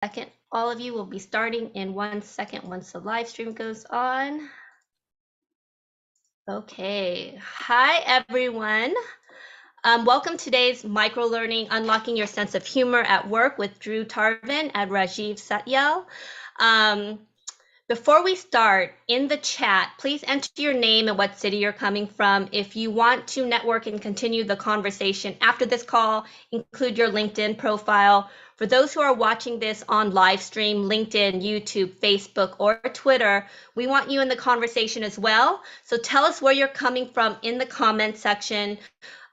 Second, all of you will be starting in 1 second once the live stream goes on. Okay, hi everyone. Welcome to today's microlearning, unlocking your sense of humor at work with Drew Tarvin and Rajiv Satyal. Before we start, in the chat, please enter your name and what city you're coming from. If you want to network and continue the conversation after this call, include your LinkedIn profile. For those who are watching this on live stream, LinkedIn, YouTube, Facebook, or Twitter, we want you in the conversation as well. So tell us where you're coming from in the comment section.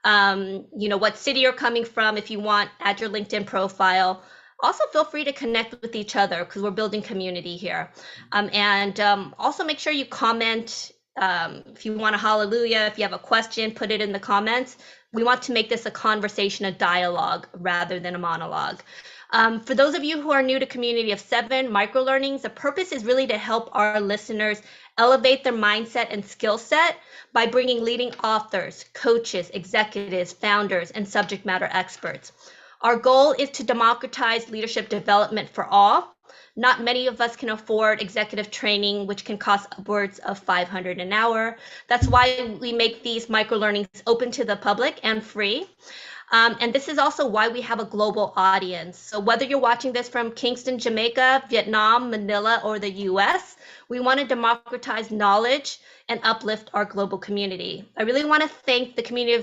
What city you're coming from if you want, add your LinkedIn profile. Also feel free to connect with each other because we're building community here. Also make sure you comment if you want a hallelujah, if you have a question, put it in the comments. We want to make this a conversation, a dialogue rather than a monologue. For those of you who are new to Community of 7 microlearnings, the purpose is really to help our listeners elevate their mindset and skill set by bringing leading authors, coaches, executives, founders, and subject matter experts. Our goal is to democratize leadership development for all. Not many of us can afford executive training, which can cost upwards of $500 an hour. That's why we make these microlearnings open to the public and free. And this is also why we have a global audience. So whether you're watching this from Kingston, Jamaica, Vietnam, Manila, or the US, we want to democratize knowledge and uplift our global community. I really want to thank the community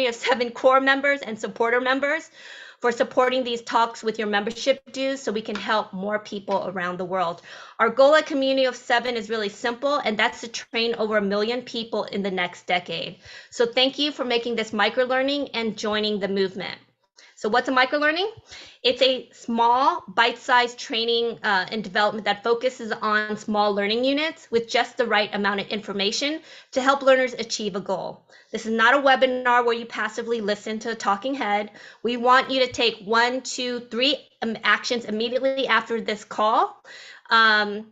of 7 core members and supporter members for supporting these talks with your membership dues so we can help more people around the world. Our goal at Community of 7 is really simple, and that's to train over 1 million people in the next decade. So thank you for making this microlearning and joining the movement. So what's a microlearning? It's a small bite-sized training and development that focuses on small learning units with just the right amount of information to help learners achieve a goal. This is not a webinar where you passively listen to a talking head. We want you to take 1, 2, 3 actions immediately after this call. And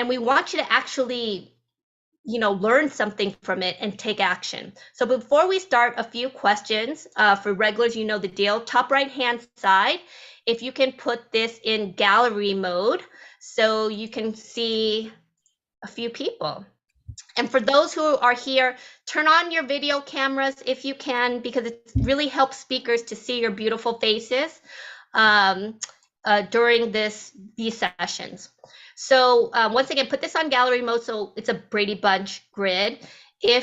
we want you to actually learn something from it and take action. So before we start, a few questions for regulars, you know the deal. Top right hand side, if you can put this in gallery mode so you can see a few people. And for those who are here, turn on your video cameras if you can, because it really helps speakers to see your beautiful faces during these sessions. So once again, put this on gallery mode so it's a Brady Bunch grid. I'm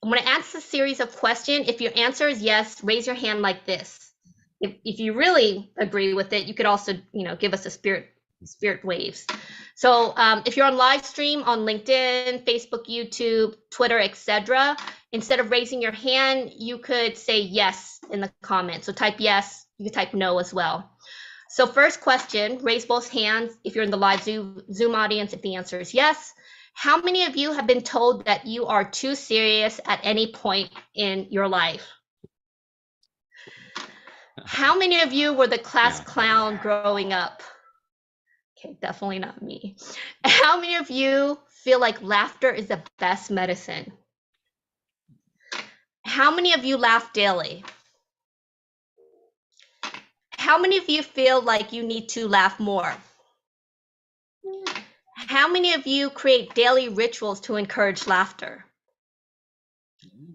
going to ask a series of questions. If your answer is yes, raise your hand like this. If you really agree with it, you could also give us a spirit waves. So if you're on live stream on LinkedIn, Facebook, YouTube, Twitter, etc., instead of raising your hand, you could say yes in the comments. So type yes, you could type no as well. So first question, raise both hands if you're in the live Zoom audience if the answer is yes. How many of you have been told that you are too serious at any point in your life? How many of you were the class clown growing up? Okay, definitely not me. How many of you feel like laughter is the best medicine? How many of you laugh daily? How many of you feel like you need to laugh more? How many of you create daily rituals to encourage laughter?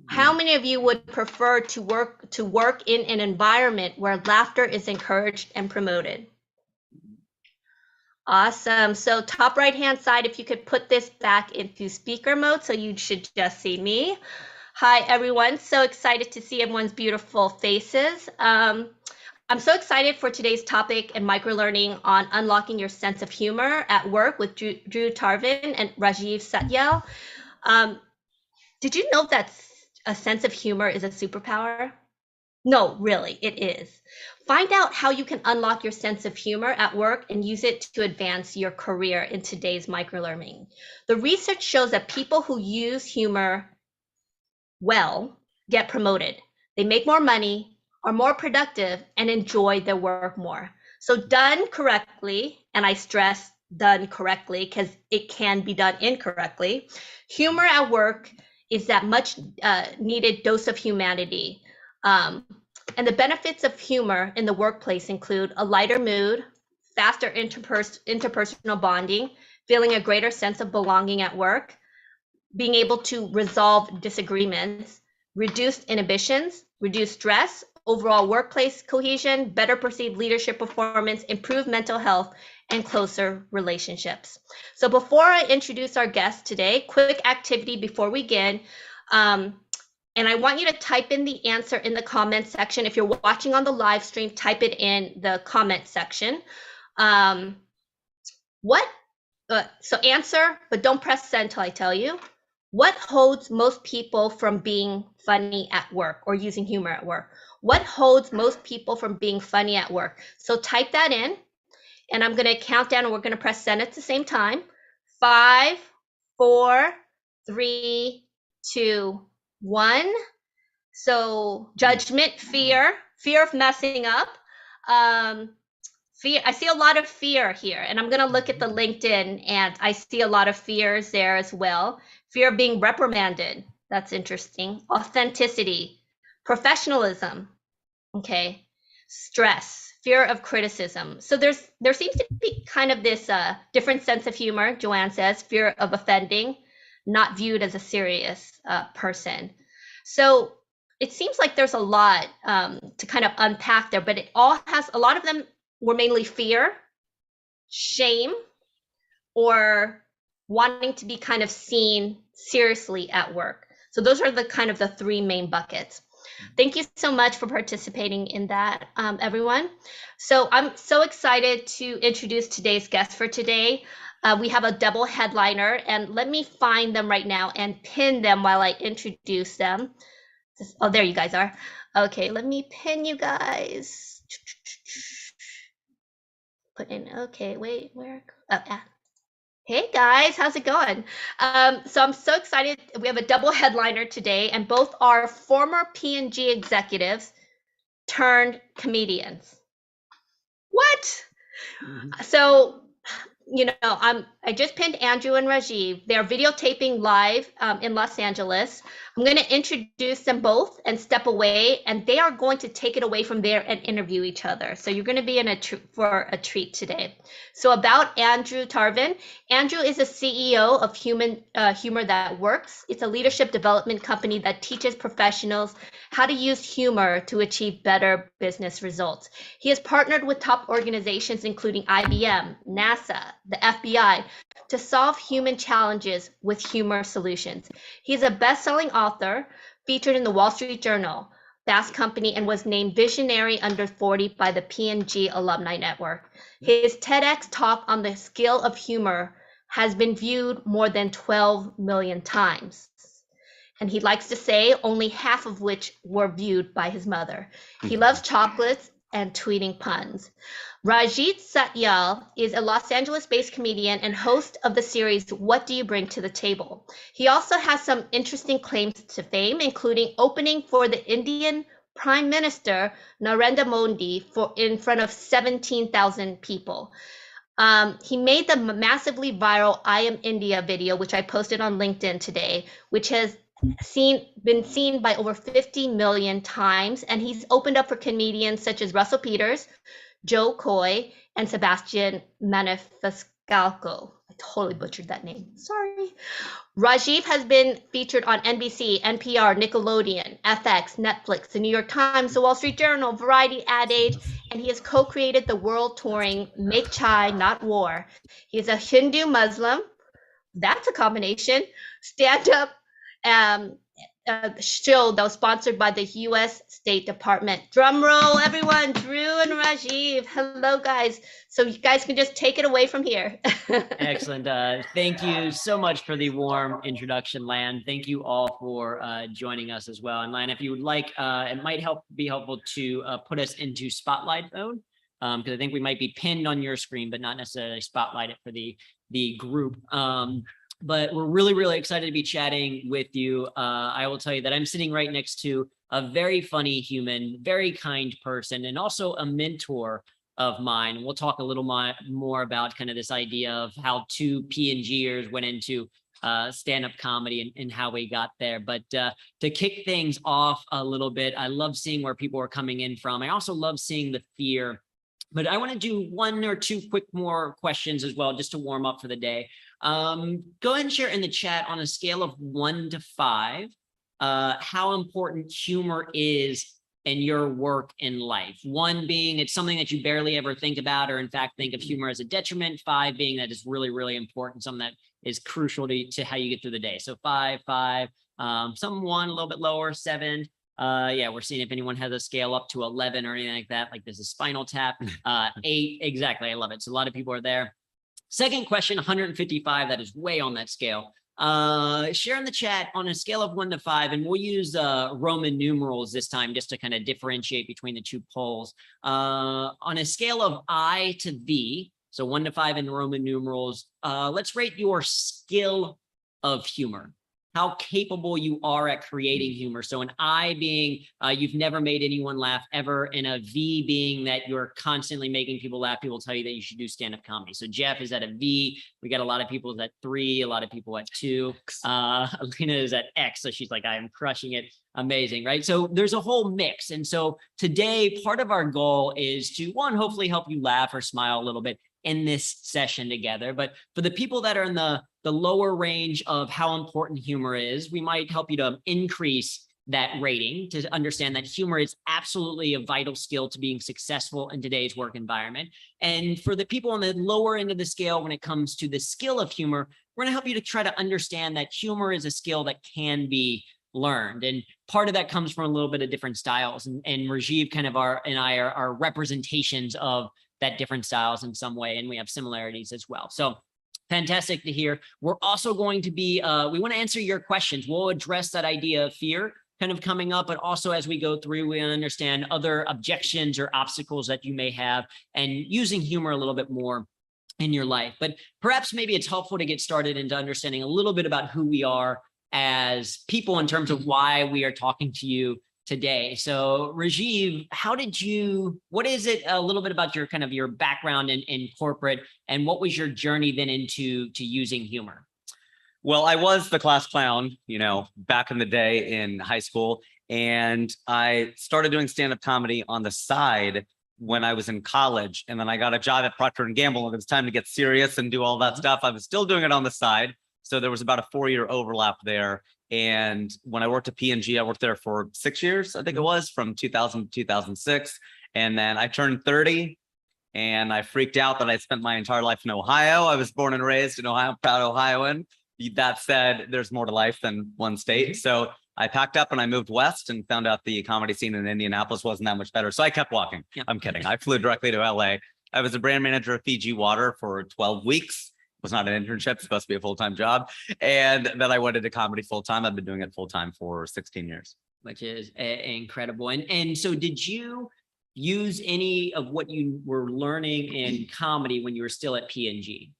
How many of you would prefer to work in an environment where laughter is encouraged and promoted? Awesome. So top right hand side, if you could put this back into speaker mode so you should just see me. Hi everyone, so excited to see everyone's beautiful faces. I'm so excited for today's topic and microlearning on unlocking your sense of humor at work with Drew Tarvin and Rajiv Satyal. Did you know that a sense of humor is a superpower? No, really, it is. Find out how you can unlock your sense of humor at work and use it to advance your career in today's microlearning. The research shows that people who use humor well get promoted. They make more money, are more productive, and enjoy their work more. So done correctly, and I stress done correctly because it can be done incorrectly, humor at work is that much needed dose of humanity. And the benefits of humor in the workplace include a lighter mood, faster interpersonal bonding, feeling a greater sense of belonging at work, being able to resolve disagreements, reduce inhibitions, reduce stress, overall workplace cohesion, better perceived leadership performance, improved mental health, and closer relationships. So before I introduce our guest today, quick activity before we begin. And I want you to type in the answer in the comment section. If you're watching on the live stream, type it in the comment section. So answer, but don't press send till I tell you. What holds most people from being funny at work or using humor at work? What holds most people from being funny at work? So type that in, and I'm going to count down, and we're going to press send at the same time. 5, 4, 3, 2, 1. So judgment, fear of messing up. Fear. I see a lot of fear here, and I'm going to look at the LinkedIn, and I see a lot of fears there as well. Fear of being reprimanded. That's interesting. Authenticity, professionalism. Okay. Stress, fear of criticism. So there seems to be kind of this different sense of humor. Joanne says fear of offending, not viewed as a serious person. So it seems like there's a lot to kind of unpack there, but it all has, a lot of them were mainly fear, shame, or wanting to be kind of seen seriously at work. So those are the kind of the three main buckets. Thank you so much for participating in that, everyone. So I'm so excited to introduce today's guest for today. We have a double headliner, and let me find them right now and pin them while I introduce them. Oh, there you guys are. Okay, let me pin you guys. Put in, okay, wait, where? Oh, yeah. Hey guys, how's it going? So I'm so excited. We have a double headliner today, and both are former P&G executives turned comedians. What? So, I just pinned Andrew and Rajiv. They're videotaping live in Los Angeles. I'm going to introduce them both and step away, and they are going to take it away from there and interview each other. So you're going to be in for a treat today. So about Andrew Tarvin. Andrew is the CEO of Humor That Works. It's a leadership development company that teaches professionals how to use humor to achieve better business results. He has partnered with top organizations including IBM, NASA, the FBI, to solve human challenges with humor solutions. He's a best-selling author, featured in the Wall Street Journal, Fast Company, and was named Visionary Under 40 by the P&G Alumni Network. His TEDx talk on the skill of humor has been viewed more than 12 million times. And he likes to say only half of which were viewed by his mother. He loves chocolates and tweeting puns. Rajit Satyal is a Los Angeles-based comedian and host of the series What Do You Bring to the Table? He also has some interesting claims to fame, including opening for the Indian Prime Minister Narendra Modi in front of 17,000 people. He made the massively viral I Am India video, which I posted on LinkedIn today, which has been seen by over 50 million times, and he's opened up for comedians such as Russell Peters, Joe Coy, and Sebastian Maniscalco. I totally butchered that name. Sorry. Rajiv has been featured on NBC, NPR, Nickelodeon, FX, Netflix, the New York Times, the Wall Street Journal, Variety, Ad Age, and he has co-created the world touring Make Chai, Not War. He is a Hindu Muslim. That's a combination. Stand-up show that was sponsored by the U.S. State Department. Drum roll, everyone. Drew and Rajiv. Hello, guys. So you guys can just take it away from here. Excellent. Thank you so much for the warm introduction, Lan. Thank you all for joining us as well. And Lan, if you would like, it might be helpful to put us into spotlight mode, because I think we might be pinned on your screen, but not necessarily spotlight it for the group. But we're really, really excited to be chatting with you. I will tell you that I'm sitting right next to a very funny human, very kind person, and also a mentor of mine. We'll talk a little more about kind of this idea of how two P&Gers went into stand-up comedy and how we got there. But to kick things off a little bit, I love seeing where people are coming in from. I also love seeing the fear. But I want to do one or two quick more questions as well, just to warm up for the day. Go ahead and share in the chat on a scale of 1 to 5, how important humor is in your work in life. 1 being it's something that you barely ever think about, or in fact think of humor as a detriment. 5 being that it's really, really important, something that is crucial to how you get through the day. So 5, 5, some 1 a little bit lower, 7. Yeah, we're seeing if anyone has a scale up to 11 or anything like that, like this is Spinal Tap. 8, exactly, I love it. So a lot of people are there. Second question, 155, that is way on that scale. Share in the chat on a scale of 1 to 5, and we'll use Roman numerals this time just to kind of differentiate between the two polls. On a scale of I to V, so 1 to 5 in Roman numerals, let's rate your skill of humor, how capable you are at creating humor. So an I being you've never made anyone laugh ever, and a V being that you're constantly making people laugh. People tell you that you should do stand-up comedy. So Jeff is at a V. We got a lot of people at 3, a lot of people at 2. Alina is at X. So she's like, I am crushing it. Amazing, right? So there's a whole mix. And so today, part of our goal is to, 1, hopefully help you laugh or smile a little bit in this session together. But for the people that are in the lower range of how important humor is, we might help you to increase that rating to understand that humor is absolutely a vital skill to being successful in today's work environment. And for the people on the lower end of the scale, when it comes to the skill of humor, we're going to help you to try to understand that humor is a skill that can be learned. And part of that comes from a little bit of different styles. And Rajiv kind of and I are representations of that different styles in some way, and we have similarities as well. So fantastic to hear. We're also going to be, we want to answer your questions. We'll address that idea of fear kind of coming up, but also as we go through, we understand other objections or obstacles that you may have, and using humor a little bit more in your life. But perhaps maybe it's helpful to get started into understanding a little bit about who we are as people in terms of why we are talking to you today. So Rajiv, what is it a little bit about your kind of your background in corporate, and what was your journey then into using humor? Well, I was the class clown, back in the day in high school, and I started doing stand-up comedy on the side when I was in college, and then I got a job at Procter & Gamble, and it was time to get serious and do all that stuff. I was still doing it on the side, so there was about a 4-year overlap there. And when I worked at P&G, I worked there for 6 years, I think it was, from 2000 to 2006. And then I turned 30 and I freaked out that I spent my entire life in Ohio. I was born and raised in Ohio, proud Ohioan. That said, there's more to life than one state. So I packed up and I moved west and found out the comedy scene in Indianapolis wasn't that much better. So I kept walking. Yeah. I'm kidding. I flew directly to LA. I was a brand manager of Fiji Water for 12 weeks. It was not an internship, supposed to be a full-time job. And then I went into comedy full-time. I've been doing it full-time for 16 years. Which is incredible. And so did you use any of what you were learning in comedy when you were still at P&G?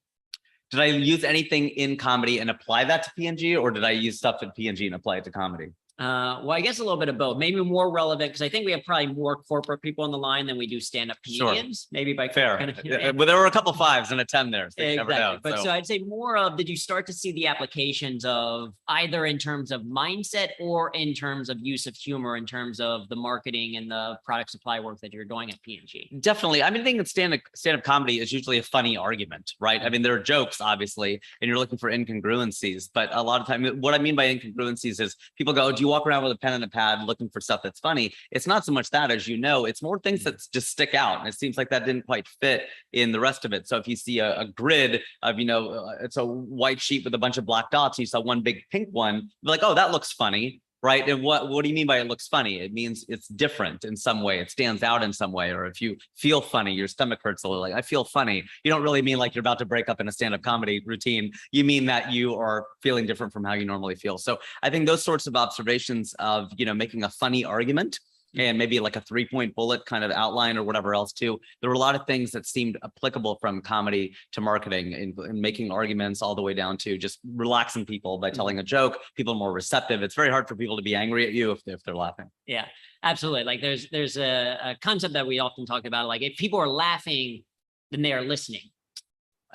Did I use anything in comedy and apply that to P&G, or did I use stuff at P&G and apply it to comedy? Well, I guess a little bit of both, maybe more relevant, because I think we have probably more corporate people on the line than we do stand-up comedians. Sure. Maybe by fair. Kind of, well, there were a couple 5s and a 10 there. So exactly. Never know, but so I'd say more of, did you start to see the applications of either in terms of mindset or in terms of use of humor, in terms of the marketing and the product supply work that you're doing at P&G? Definitely. I mean, I think that stand-up comedy is usually a funny argument, right? I mean, there are jokes, obviously, and you're looking for incongruencies. But a lot of time, what I mean by incongruencies is people go, do you walk around with a pen and a pad looking for stuff that's funny? It's not so much that, as you know, it's more things that just stick out. And it seems like that didn't quite fit in the rest of it. So if you see a grid of, it's a white sheet with a bunch of black dots, and you saw one big pink one, you're like, oh, that looks funny. Right. And what do you mean by it looks funny? It means it's different in some way. It stands out in some way. Or if you feel funny, your stomach hurts a little, like I feel funny. You don't really mean like you're about to break up in a stand-up comedy routine. You mean that you are feeling different from how you normally feel. So I think those sorts of observations of, making a funny argument and maybe like a 3-point bullet kind of outline or whatever else too. There were a lot of things that seemed applicable from comedy to marketing and making arguments all the way down to just relaxing people by telling a joke. People are more receptive. It's very hard for people to be angry at you if they're laughing. Yeah, absolutely. Like there's a concept that we often talk about, like if people are laughing, then they are listening.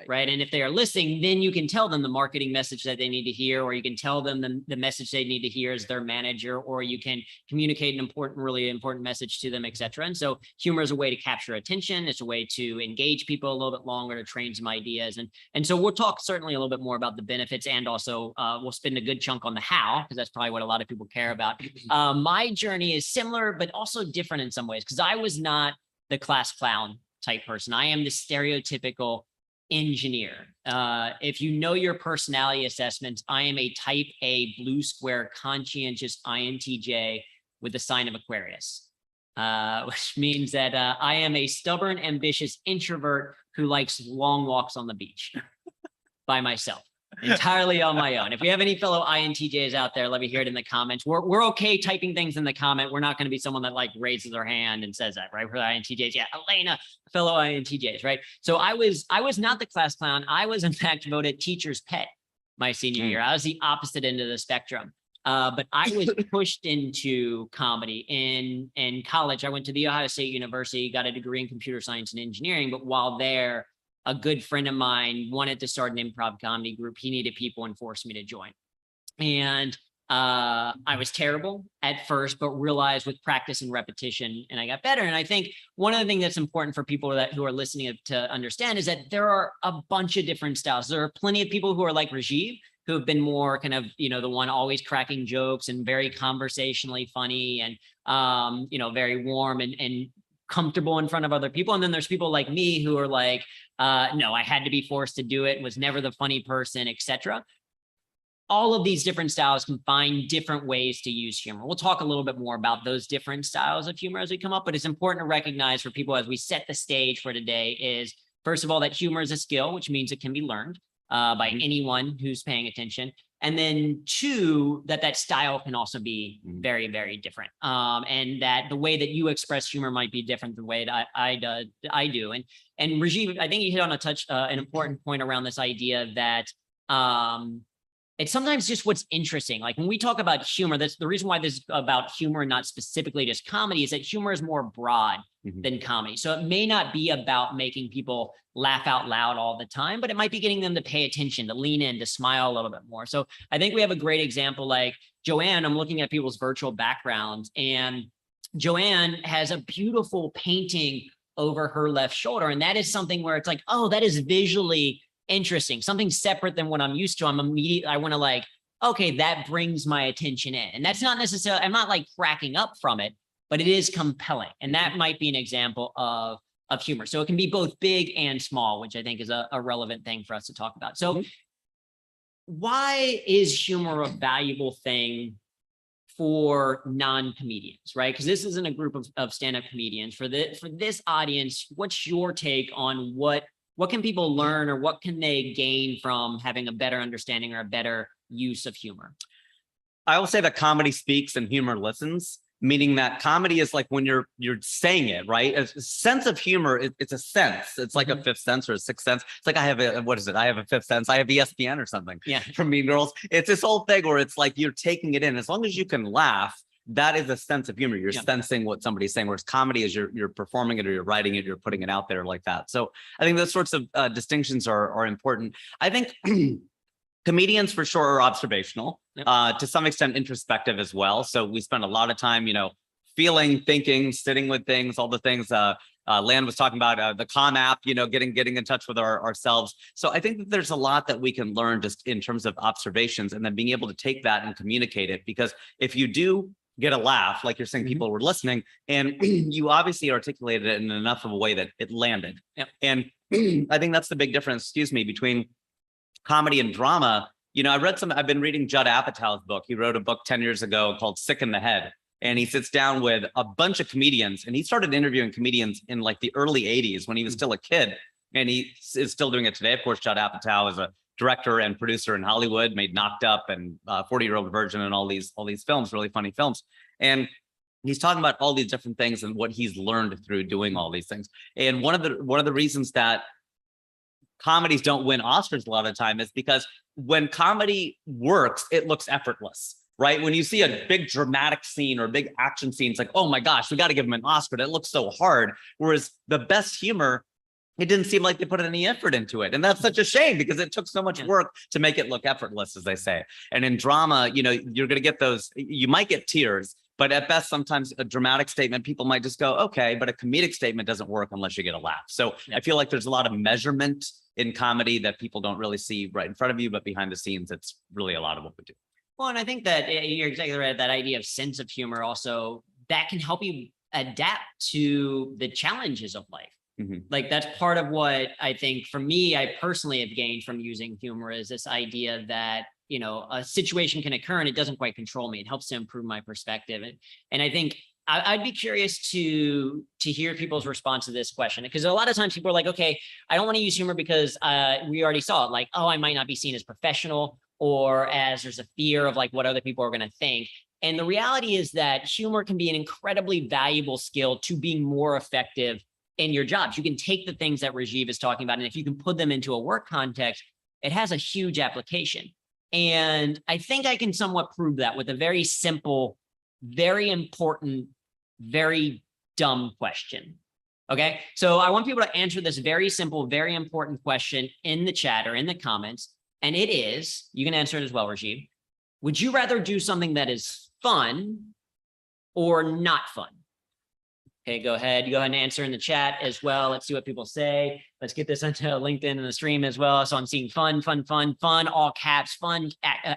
right? And if they are listening, then you can tell them the marketing message that they need to hear, or you can tell them the message they need to hear as their manager, or you can communicate an really important message to them, et cetera. And so humor is a way to capture attention. It's a way to engage people a little bit longer, to train some ideas. And so we'll talk certainly a little bit more about the benefits, and also we'll spend a good chunk on the how, because that's probably what a lot of people care about. My journey is similar, but also different in some ways, because I was not the class clown type person. I am the stereotypical engineer. If you know your personality assessments, I am a type A blue square conscientious INTJ with the sign of Aquarius, which means that I am a stubborn, ambitious introvert who likes long walks on the beach by myself, entirely on my own. If we have any fellow INTJs out there, let me hear it in the comments. We're okay typing things in the comment. We're not going to be someone that like raises their hand and says that, right? For the INTJs, yeah, Elena, fellow INTJs, right? So I was not the class clown. I was in fact voted teacher's pet my senior year. I was the opposite end of the spectrum. But I was pushed into comedy in college. I went to the Ohio State University, got a degree in computer science and engineering. But while there, a good friend of mine wanted to start an improv comedy group. He needed people and forced me to join. And I was terrible at first, but realized with practice and repetition, and I got better. And I think one of the things that's important for people who are listening to understand is that there are a bunch of different styles. There are plenty of people who are like Rajiv, who have been more kind of, the one always cracking jokes and very conversationally funny and, very warm and comfortable in front of other people. And then there's people like me who are like, no, I had to be forced to do it, was never the funny person, etc. All of these different styles can find different ways to use humor. We'll talk a little bit more about those different styles of humor as we come up, but it's important to recognize for people as we set the stage for today is, first of all, that humor is a skill, which means it can be learned by anyone who's paying attention. And then two, that style can also be very, very different. And that the way that you express humor might be different than the way that I do. And Rajiv, I think you hit on an important point around this idea that it's sometimes just what's interesting. Like when we talk about humor, that's the reason why this is about humor and not specifically just comedy, is that humor is more broad than comedy. So it may not be about making people laugh out loud all the time, but it might be getting them to pay attention, to lean in, to smile a little bit more. So I think we have a great example like Joanne. I'm looking at people's virtual backgrounds, and Joanne has a beautiful painting over her left shoulder. And that is something where it's like, oh, that is visually interesting, something separate than what I'm used to. I want to like, okay, that brings my attention in. And that's not necessarily, I'm not like cracking up from it, but it is compelling. And that might be an example of humor. So it can be both big and small, which I think is a relevant thing for us to talk about. So why is humor a valuable thing for non-comedians, right? Because this isn't a group of stand-up comedians. For this audience, what's your take on what can people learn, or what can they gain from having a better understanding or a better use of humor? I will say that comedy speaks and humor listens, meaning that comedy is like when you're saying it, right? A sense of humor, it's a sense. It's like a fifth sense or a sixth sense. It's like I have a fifth sense. I have ESPN or something from Mean Girls. It's this whole thing where it's like you're taking it in. As long as you can laugh, that is a sense of humor. You're sensing what somebody's saying, whereas comedy is you're performing it, or you're writing it, you're putting it out there like that. So I think those sorts of distinctions are important. I think comedians for sure are observational, to some extent introspective as well. So we spend a lot of time, feeling, thinking, sitting with things, all the things Lan was talking about, the Calm app, getting in touch with ourselves. So I think that there's a lot that we can learn just in terms of observations, and then being able to take that and communicate it. Because if you do get a laugh, like you're saying, people were listening, and you obviously articulated it in enough of a way that it landed. And I think that's the big difference, between comedy and drama. I've been reading Judd Apatow's book. He wrote a book 10 years ago called Sick in the Head. And he sits down with a bunch of comedians, and he started interviewing comedians in like the early 80s when he was still a kid. And he is still doing it today. Of course, Judd Apatow is a director and producer in Hollywood, made Knocked Up and 40-Year-Old Virgin and all these films, really funny films. And he's talking about all these different things and what he's learned through doing all these things. And one of the reasons that comedies don't win Oscars a lot of the time is because when comedy works, it looks effortless, right? When you see a big dramatic scene or a big action scene, it's like, oh my gosh, we got to give him an Oscar. That looks so hard. Whereas the best humor it didn't seem like they put any effort into it. And that's such a shame because it took so much Yeah. work to make it look effortless, as they say. And in drama, you know, you're going to get those, you might get tears, but at best, sometimes a dramatic statement, people might just go, okay, but a comedic statement doesn't work unless you get a laugh. So Yeah. I feel like there's a lot of measurement in comedy that people don't really see right in front of you, but behind the scenes, it's really a lot of what we do. Well, and I think that you're exactly right. That idea of sense of humor also, that can help you adapt to the challenges of life. Mhm. Like that's part of what I think for me, I personally have gained from using humor is this idea that, you know, a situation can occur and it doesn't quite control me. It helps to improve my perspective. And I think I'd be curious to hear people's response to this question, because a lot of times people are like, okay, I don't want to use humor because we already saw it. Like, oh, I might not be seen as professional, or as there's a fear of like what other people are going to think. And the reality is that humor can be an incredibly valuable skill to being more effective in your jobs. You can take the things that Rajiv is talking about, and if you can put them into a work context, it has a huge application. And I think I can somewhat prove that with a very simple, very important, very dumb question. Okay. So I want people to answer this very simple, very important question in the chat or in the comments. And it is, you can answer it as well, Rajiv. Would you rather do something that is fun or not fun? Okay, go ahead. You go ahead and answer in the chat as well. Let's see what people say. Let's get this onto LinkedIn and the stream as well. So I'm seeing fun, fun, fun, fun, all caps, fun,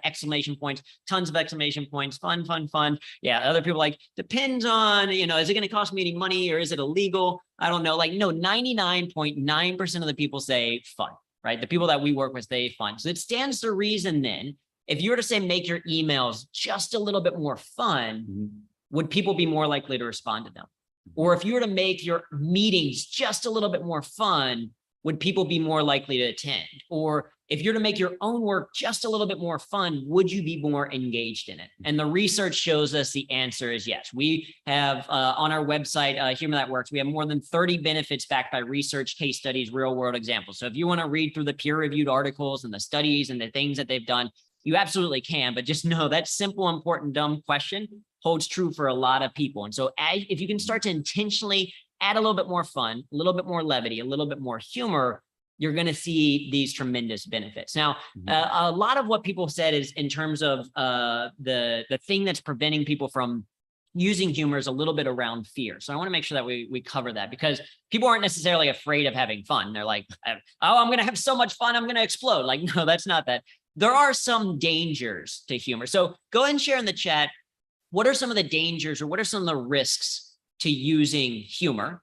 exclamation points, tons of exclamation points, fun, fun, fun. Yeah, other people like, depends on, you know, is it going to cost me any money or is it illegal? I don't know. Like, no, 99.9% of the people say fun, right? The people that we work with say fun. So it stands to reason then, if you were to say, make your emails just a little bit more fun, would people be more likely to respond to them? Or if you were to make your meetings just a little bit more fun, would people be more likely to attend? Or if you're to make your own work just a little bit more fun, would you be more engaged in it? And the research shows us the answer is yes. We have on our website, Humor That Works, we have more than 30 benefits backed by research, case studies, real world examples. So if you want to read through the peer reviewed articles and the studies and the things that they've done, you absolutely can, but just know that simple, important, dumb question holds true for a lot of people. And so if you can start to intentionally add a little bit more fun, a little bit more levity, a little bit more humor, you're going to see these tremendous benefits. Now, a lot of what people said is in terms of the thing that's preventing people from using humor is a little bit around fear. So I want to make sure that we cover that, because people aren't necessarily afraid of having fun. They're like, oh, I'm going to have so much fun, I'm going to explode. Like, no, that's not that. There are some dangers to humor. So go ahead and share in the chat. What are some of the dangers or what are some of the risks to using humor?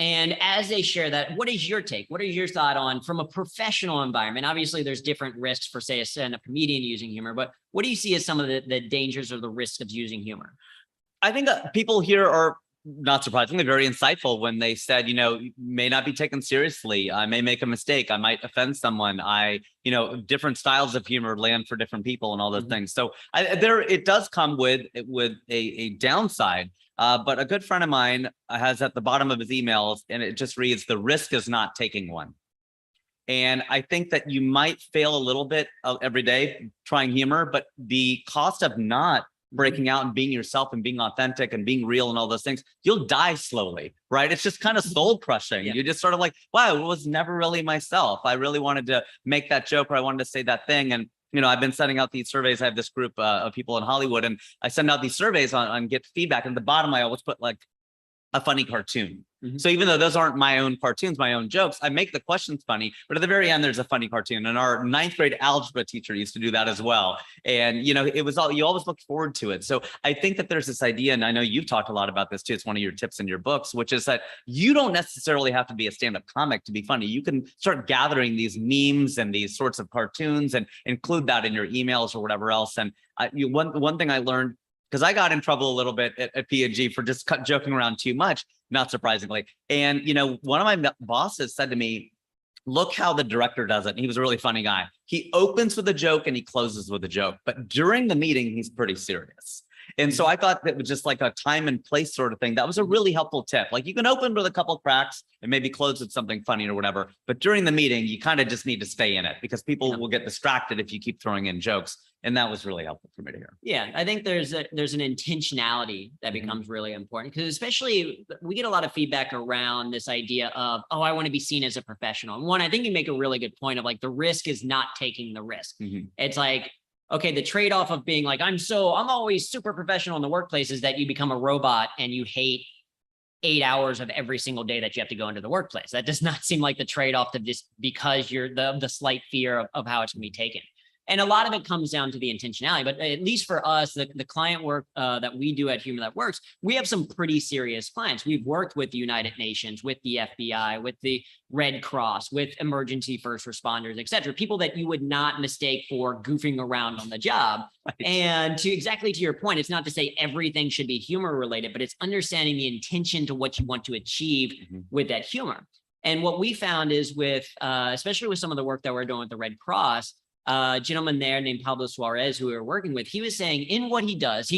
And as they share that, what is your take? What is your thought on from a professional environment? Obviously, there's different risks for, say, a stand-up comedian using humor, but what do you see as some of the dangers or the risks of using humor? I think people here are, not surprisingly, very insightful when they said, you know, may not be taken seriously. I may make a mistake. I might offend someone. Different styles of humor land for different people and all those things. So it does come with a downside. But a good friend of mine has at the bottom of his emails, and it just reads, the risk is not taking one. And I think that you might fail a little bit every day trying humor, but the cost of not breaking out and being yourself and being authentic and being real and all those things, you'll die slowly, right? It's just kind of soul crushing. Yeah. You just sort of like, wow, it was never really myself. I really wanted to make that joke, or I wanted to say that thing. And, you know, I've been sending out these surveys. I have this group of people in Hollywood, and I send out these surveys on get feedback. And at the bottom, I always put like a funny cartoon. So even though those aren't my own cartoons, my own jokes, I make the questions funny, but at the very end, there's a funny cartoon. And our 9th grade algebra teacher used to do that as well. And, you know, it was all, you always look forward to it. So I think that there's this idea, and I know you've talked a lot about this too. It's one of your tips in your books, which is that you don't necessarily have to be a stand-up comic to be funny. You can start gathering these memes and these sorts of cartoons and include that in your emails or whatever else. And one thing I learned, because I got in trouble a little bit at P&G for just joking around too much, not surprisingly. And, you know, one of my bosses said to me, look how the director does it. And he was a really funny guy. He opens with a joke and he closes with a joke. But during the meeting, he's pretty serious. And so I thought that was just like a time and place sort of thing. That was a really helpful tip. Like you can open with a couple of cracks and maybe close with something funny or whatever. But during the meeting, you kind of just need to stay in it because people will get distracted if you keep throwing in jokes. And that was really helpful for me to hear. Yeah, I think there's an intentionality that becomes really important because especially we get a lot of feedback around this idea of, oh, I want to be seen as a professional. And one, I think you make a really good point of like the risk is not taking the risk. It's like, okay, the trade-off of being like, I'm always super professional in the workplace is that you become a robot and you hate 8 hours of every single day that you have to go into the workplace. That does not seem like the trade-off to just because you're the slight fear of how it's going to be taken. And a lot of it comes down to the intentionality, but at least for us, the client work that we do at Humor That Works, we have some pretty serious clients. We've worked with the United Nations, with the FBI, with the Red Cross, with emergency first responders, et cetera, people that you would not mistake for goofing around on the job. Right. And exactly to your point, it's not to say everything should be humor related, but it's understanding the intention to what you want to achieve with that humor. And what we found is with, especially with some of the work that we're doing with the Red Cross, a gentleman there named Pablo Suarez, who we were working with, he was saying in what he does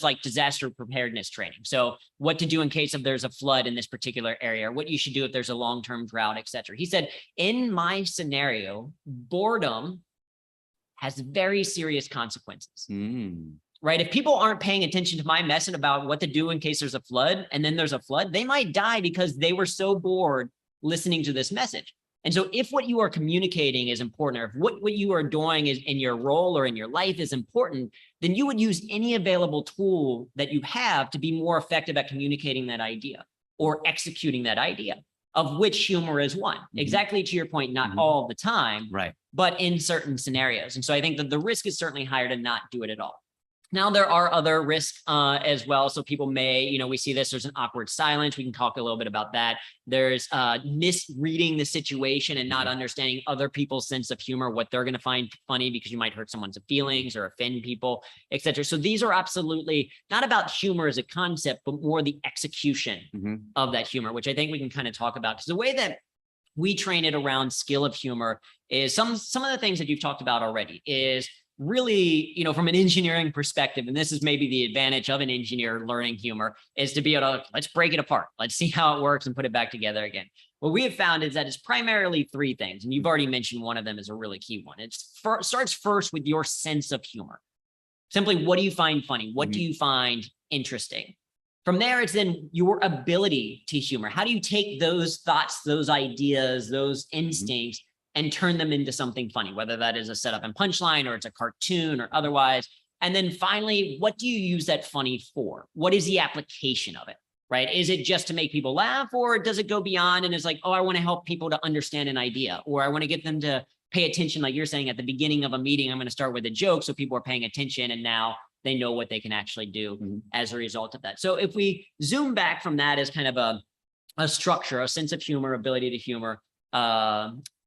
like disaster preparedness training. So what to do in case of there's a flood in this particular area, or what you should do if there's a long-term drought, et cetera. He said, in my scenario, boredom has very serious consequences. Right? If people aren't paying attention to my message about what to do in case there's a flood, and then there's a flood, they might die because they were so bored listening to this message. And so if what you are communicating is important, or if what you are doing is in your role or in your life is important, then you would use any available tool that you have to be more effective at communicating that idea or executing that idea, of which humor is one. Exactly to your point, not all the time, right? But in certain scenarios. And so I think that the risk is certainly higher to not do it at all. Now, there are other risks as well. So people may, we see this, there's an awkward silence. We can talk a little bit about that. There's misreading the situation and not understanding other people's sense of humor, what they're going to find funny because you might hurt someone's feelings or offend people, et cetera. So these are absolutely not about humor as a concept, but more the execution of that humor, which I think we can kind of talk about. Because the way that we train it around skill of humor is some of the things that you've talked about already is really, from an engineering perspective, and this is maybe the advantage of an engineer learning humor, is to be able to, let's break it apart. Let's see how it works and put it back together again. What we have found is that it's primarily three things. And you've already mentioned one of them is a really key one. It starts first with your sense of humor. Simply, what do you find funny? What do you find interesting? From there, it's then your ability to humor. How do you take those thoughts, those ideas, those instincts, and turn them into something funny, whether that is a setup and punchline or it's a cartoon or otherwise. And then finally, what do you use that funny for? What is the application of it, right? Is it just to make people laugh, or does it go beyond and is like, oh, I want to help people to understand an idea, or I want to get them to pay attention, like you're saying at the beginning of a meeting, I'm going to start with a joke so people are paying attention and now they know what they can actually do as a result of that. So if we zoom back from that as kind of a structure, a sense of humor, ability to humor,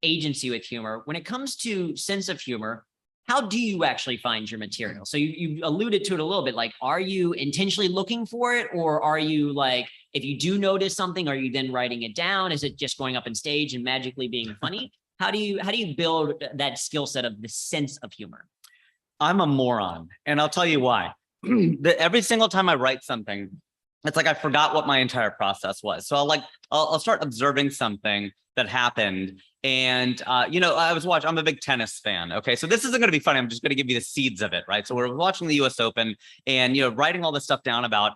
agency with humor. When it comes to sense of humor, how do you actually find your material? So you alluded to it a little bit, like, are you intentionally looking for it? Or are you like, if you do notice something, are you then writing it down? Is it just going up on stage and magically being funny? How do you build that skill set of the sense of humor? I'm a moron, and I'll tell you why. Every single time I write something, it's like I forgot what my entire process was. So I'll start observing something that happened. And, I'm a big tennis fan. Okay. So this isn't going to be funny. I'm just going to give you the seeds of it. Right. So we're watching the US Open and, writing all this stuff down about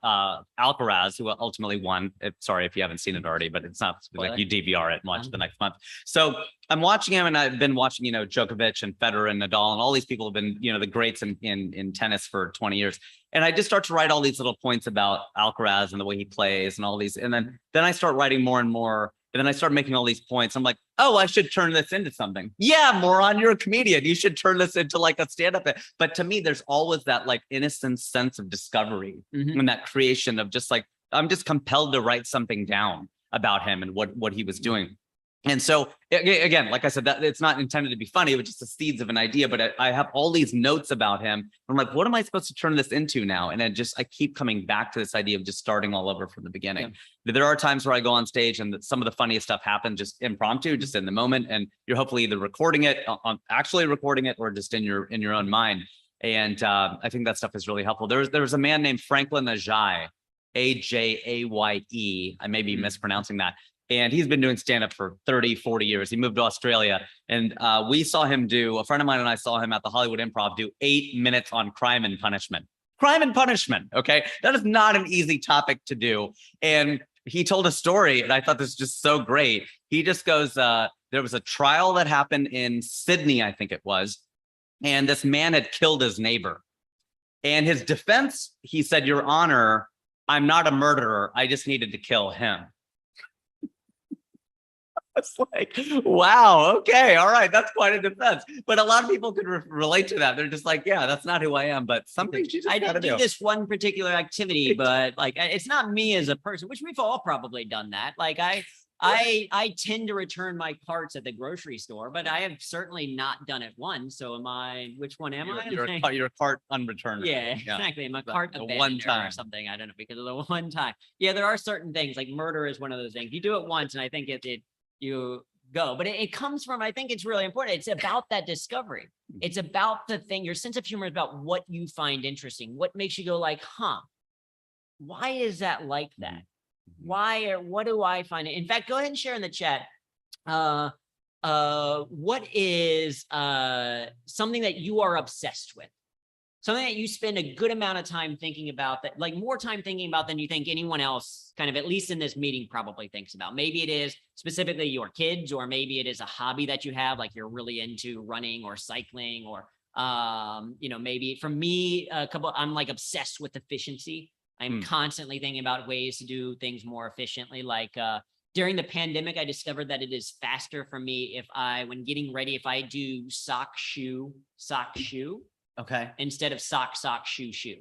Alcaraz, who ultimately won. Sorry if you haven't seen it already, but it's not like you DVR it and watch the next month. So I'm watching him, and I've been watching, Djokovic and Federer and Nadal, and all these people have been, the greats in tennis for 20 years. And I just start to write all these little points about Alcaraz and the way he plays and all these. And then I start writing more and more. And then I start making all these points. I'm like, oh, I should turn this into something. Yeah, moron, you're a comedian. You should turn this into like a stand-up. But to me, there's always that like innocent sense of discovery and that creation of just like, I'm just compelled to write something down about him and what he was doing. And so again, like I said, that it's not intended to be funny, but just the seeds of an idea. But I have all these notes about him. I'm like, what am I supposed to turn this into now? And I keep coming back to this idea of just starting all over from the beginning. Yeah. There are times where I go on stage and some of the funniest stuff happens just impromptu, just in the moment. And you're hopefully either recording it, actually recording it, or just in your own mind. And I think that stuff is really helpful. There was a man named Franklin Ajaye, Ajaye. I may be mispronouncing that. And he's been doing stand-up for 30, 40 years. He moved to Australia. And we saw him a friend of mine and I saw him at the Hollywood Improv do 8 minutes on crime and punishment. Crime and punishment, okay? That is not an easy topic to do. And he told a story, and I thought this was just so great. He just goes, there was a trial that happened in Sydney, I think it was, and this man had killed his neighbor. And his defense, he said, Your Honor, I'm not a murderer. I just needed to kill him. It's like, wow, okay, all right, that's quite a defense. But a lot of people could relate to that. They're just like, yeah, that's not who I am. But some things you just I gotta didn't do this one particular activity, but like, it's not me as a person, which we've all probably done that. Like I tend to return my carts at the grocery store, but I have certainly not done it once. So which one am I? You're a cart unreturner. Yeah, exactly. I'm a cart the abandoner one time or something. I don't know, because of the one time. Yeah, there are certain things, like murder is one of those things. You do it once, and I think you go, but it comes from, I think it's really important. It's about that discovery. It's about the thing. Your sense of humor is about what you find interesting. What makes you go like, huh, why is that like that? Why, or what do I find it? In fact, go ahead and share in the chat. What is something that you are obsessed with? Something that you spend a good amount of time thinking about, that like more time thinking about than you think anyone else kind of, at least in this meeting, probably thinks about. Maybe it is specifically your kids, or maybe it is a hobby that you have, like you're really into running or cycling, or maybe for me, I'm like obsessed with efficiency. I'm constantly thinking about ways to do things more efficiently. Like during the pandemic, I discovered that it is faster for me when getting ready, if I do sock, shoe, Okay. instead of sock, shoe.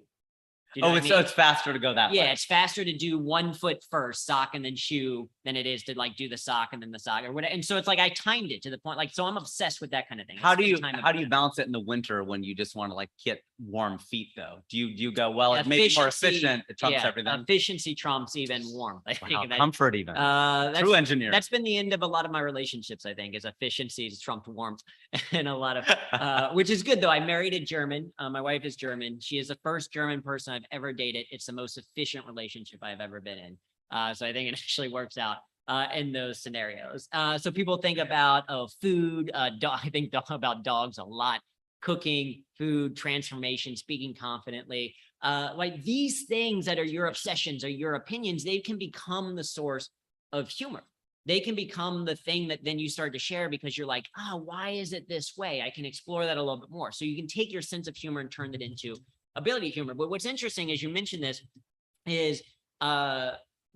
Do you Oh, know what I so mean? it's faster to go that way. Yeah, it's faster to do 1 foot first, sock and then shoe, than it is to like do the sock and then the sock or whatever. And so it's like I timed it to the point, like, so I'm obsessed with that kind of thing. How do you balance it in the winter when you just want to like get warm feet though? Do you go, well, it makes it more efficient, it trumps everything? Efficiency trumps even warmth. I think comfort even. True engineer. That's been the end of a lot of my relationships, I think, is efficiency has trumped warmth. And a lot of which is good though. I married a German. My wife is German. She is the first German person I've ever dated. It's the most efficient relationship I've ever been in. So I think it actually works out in those scenarios. So people think about food. I think about dogs a lot. Cooking, food, transformation, speaking confidently. Like these things that are your obsessions or your opinions, they can become the source of humor. They can become the thing that then you start to share, because you're like, why is it this way? I can explore that a little bit more. So you can take your sense of humor and turn it into ability humor. But what's interesting, as you mentioned this, is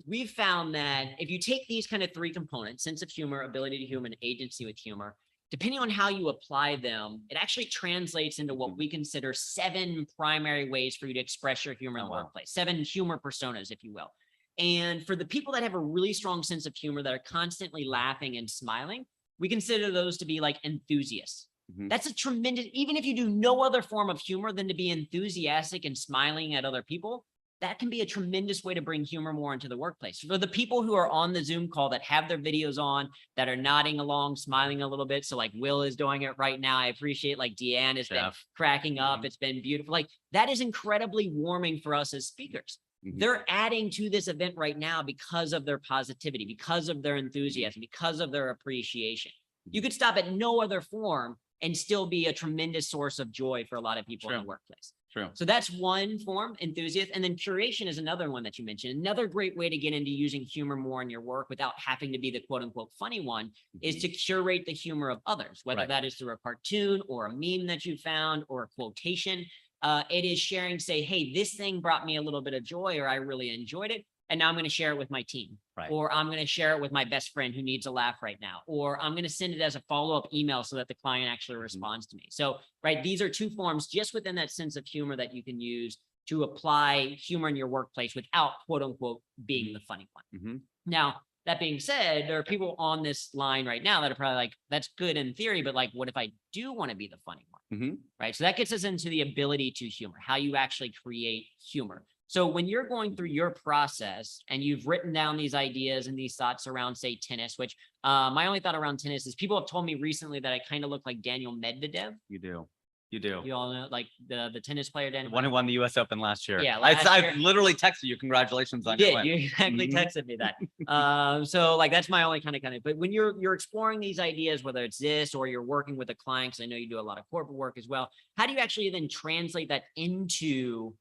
we've found that if you take these kind of 3 components, sense of humor, ability to humor, and agency with humor, depending on how you apply them, it actually translates into what we consider 7 primary ways for you to express your humor in the workplace, 7 humor personas, if you will. And for the people that have a really strong sense of humor, that are constantly laughing and smiling, we consider those to be like enthusiasts. That's a tremendous, even if you do no other form of humor than to be enthusiastic and smiling at other people, that can be a tremendous way to bring humor more into the workplace. For the people who are on the Zoom call that have their videos on, that are nodding along, smiling a little bit. So like Will is doing it right now. I appreciate, like Deanne has been cracking up. It's been beautiful. Like that is incredibly warming for us as speakers. They're adding to this event right now because of their positivity, because of their enthusiasm, because of their appreciation. You could stop at no other form and still be a tremendous source of joy for a lot of people in the workplace. True. So that's one form, enthusiast. And then curation is another one that you mentioned. Another great way to get into using humor more in your work without having to be the quote unquote funny one is to curate the humor of others, whether that is through a cartoon or a meme that you found or a quotation. It is sharing, say, hey, this thing brought me a little bit of joy, or I really enjoyed it. And now I'm going to share it with my team, or I'm going to share it with my best friend who needs a laugh right now, or I'm going to send it as a follow-up email so that the client actually responds to me. So, these are 2 forms just within that sense of humor that you can use to apply humor in your workplace without quote unquote being the funny one. Now, that being said, there are people on this line right now that are probably like, that's good in theory, but like, what if I do want to be the funny one? Right. So that gets us into the ability to humor, how you actually create humor. So when you're going through your process and you've written down these ideas and these thoughts around, say, tennis, which my only thought around tennis is people have told me recently that I kind of look like Daniel Medvedev. You do. You do. You all know, like the tennis player, The Dan. one who won the US Open last year. Yeah, I, last I year. literally texted you. Congratulations on You your did. win. You exactly Mhm. texted me that. So like that's my only kind of. But when you're exploring these ideas, whether it's this or you're working with a client, because I know you do a lot of corporate work as well. How do you actually then translate that into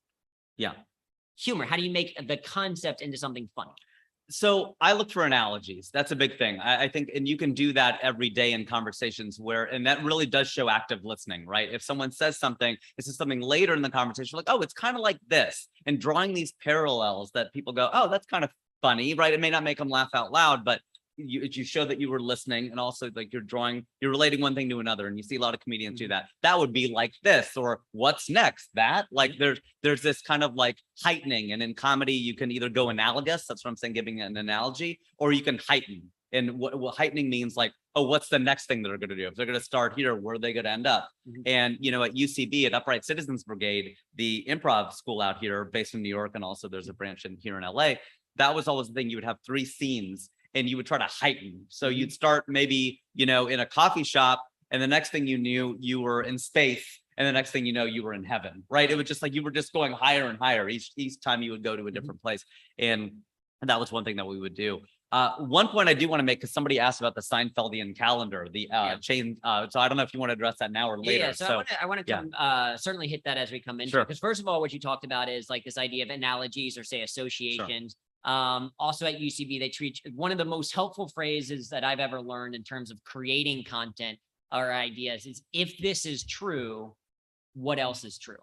humor? How do you make the concept into something funny? So I look for analogies. That's a big thing. I think, and you can do that every day in conversations and that really does show active listening, right? If someone says something, this is something later in the conversation, like, oh, it's kind of like this, and drawing these parallels that people go, oh, that's kind of funny, right? It may not make them laugh out loud, but you show that you were listening, and also like you're relating one thing to another, and you see a lot of comedians do that. That would be like this, or what's next? That like there's this kind of like heightening, and in comedy you can either go analogous, that's what I'm saying, giving an analogy, or you can heighten. And what heightening means, like, oh, what's the next thing they're going to do? If they're going to start here, where are they going to end up? And at UCB, at Upright Citizens Brigade, the improv school out here based in New York, and also there's a branch here in LA, that was always the thing. You would have 3 scenes and you would try to heighten. So you'd start maybe, in a coffee shop, and the next thing you knew, you were in space. And the next thing you know, you were in heaven, right? It was just like you were just going higher and higher each time you would go to a different place. And that was one thing that we would do. One point I do want to make, because somebody asked about the Seinfeldian calendar, the chain. So I don't know if you want to address that now or later. Yeah, so I want to come certainly hit that as we come into it. Because first of all, what you talked about is like this idea of analogies, or say associations. Also at UCB, they treat one of the most helpful phrases that I've ever learned in terms of creating content or ideas is, if this is true, what else is true?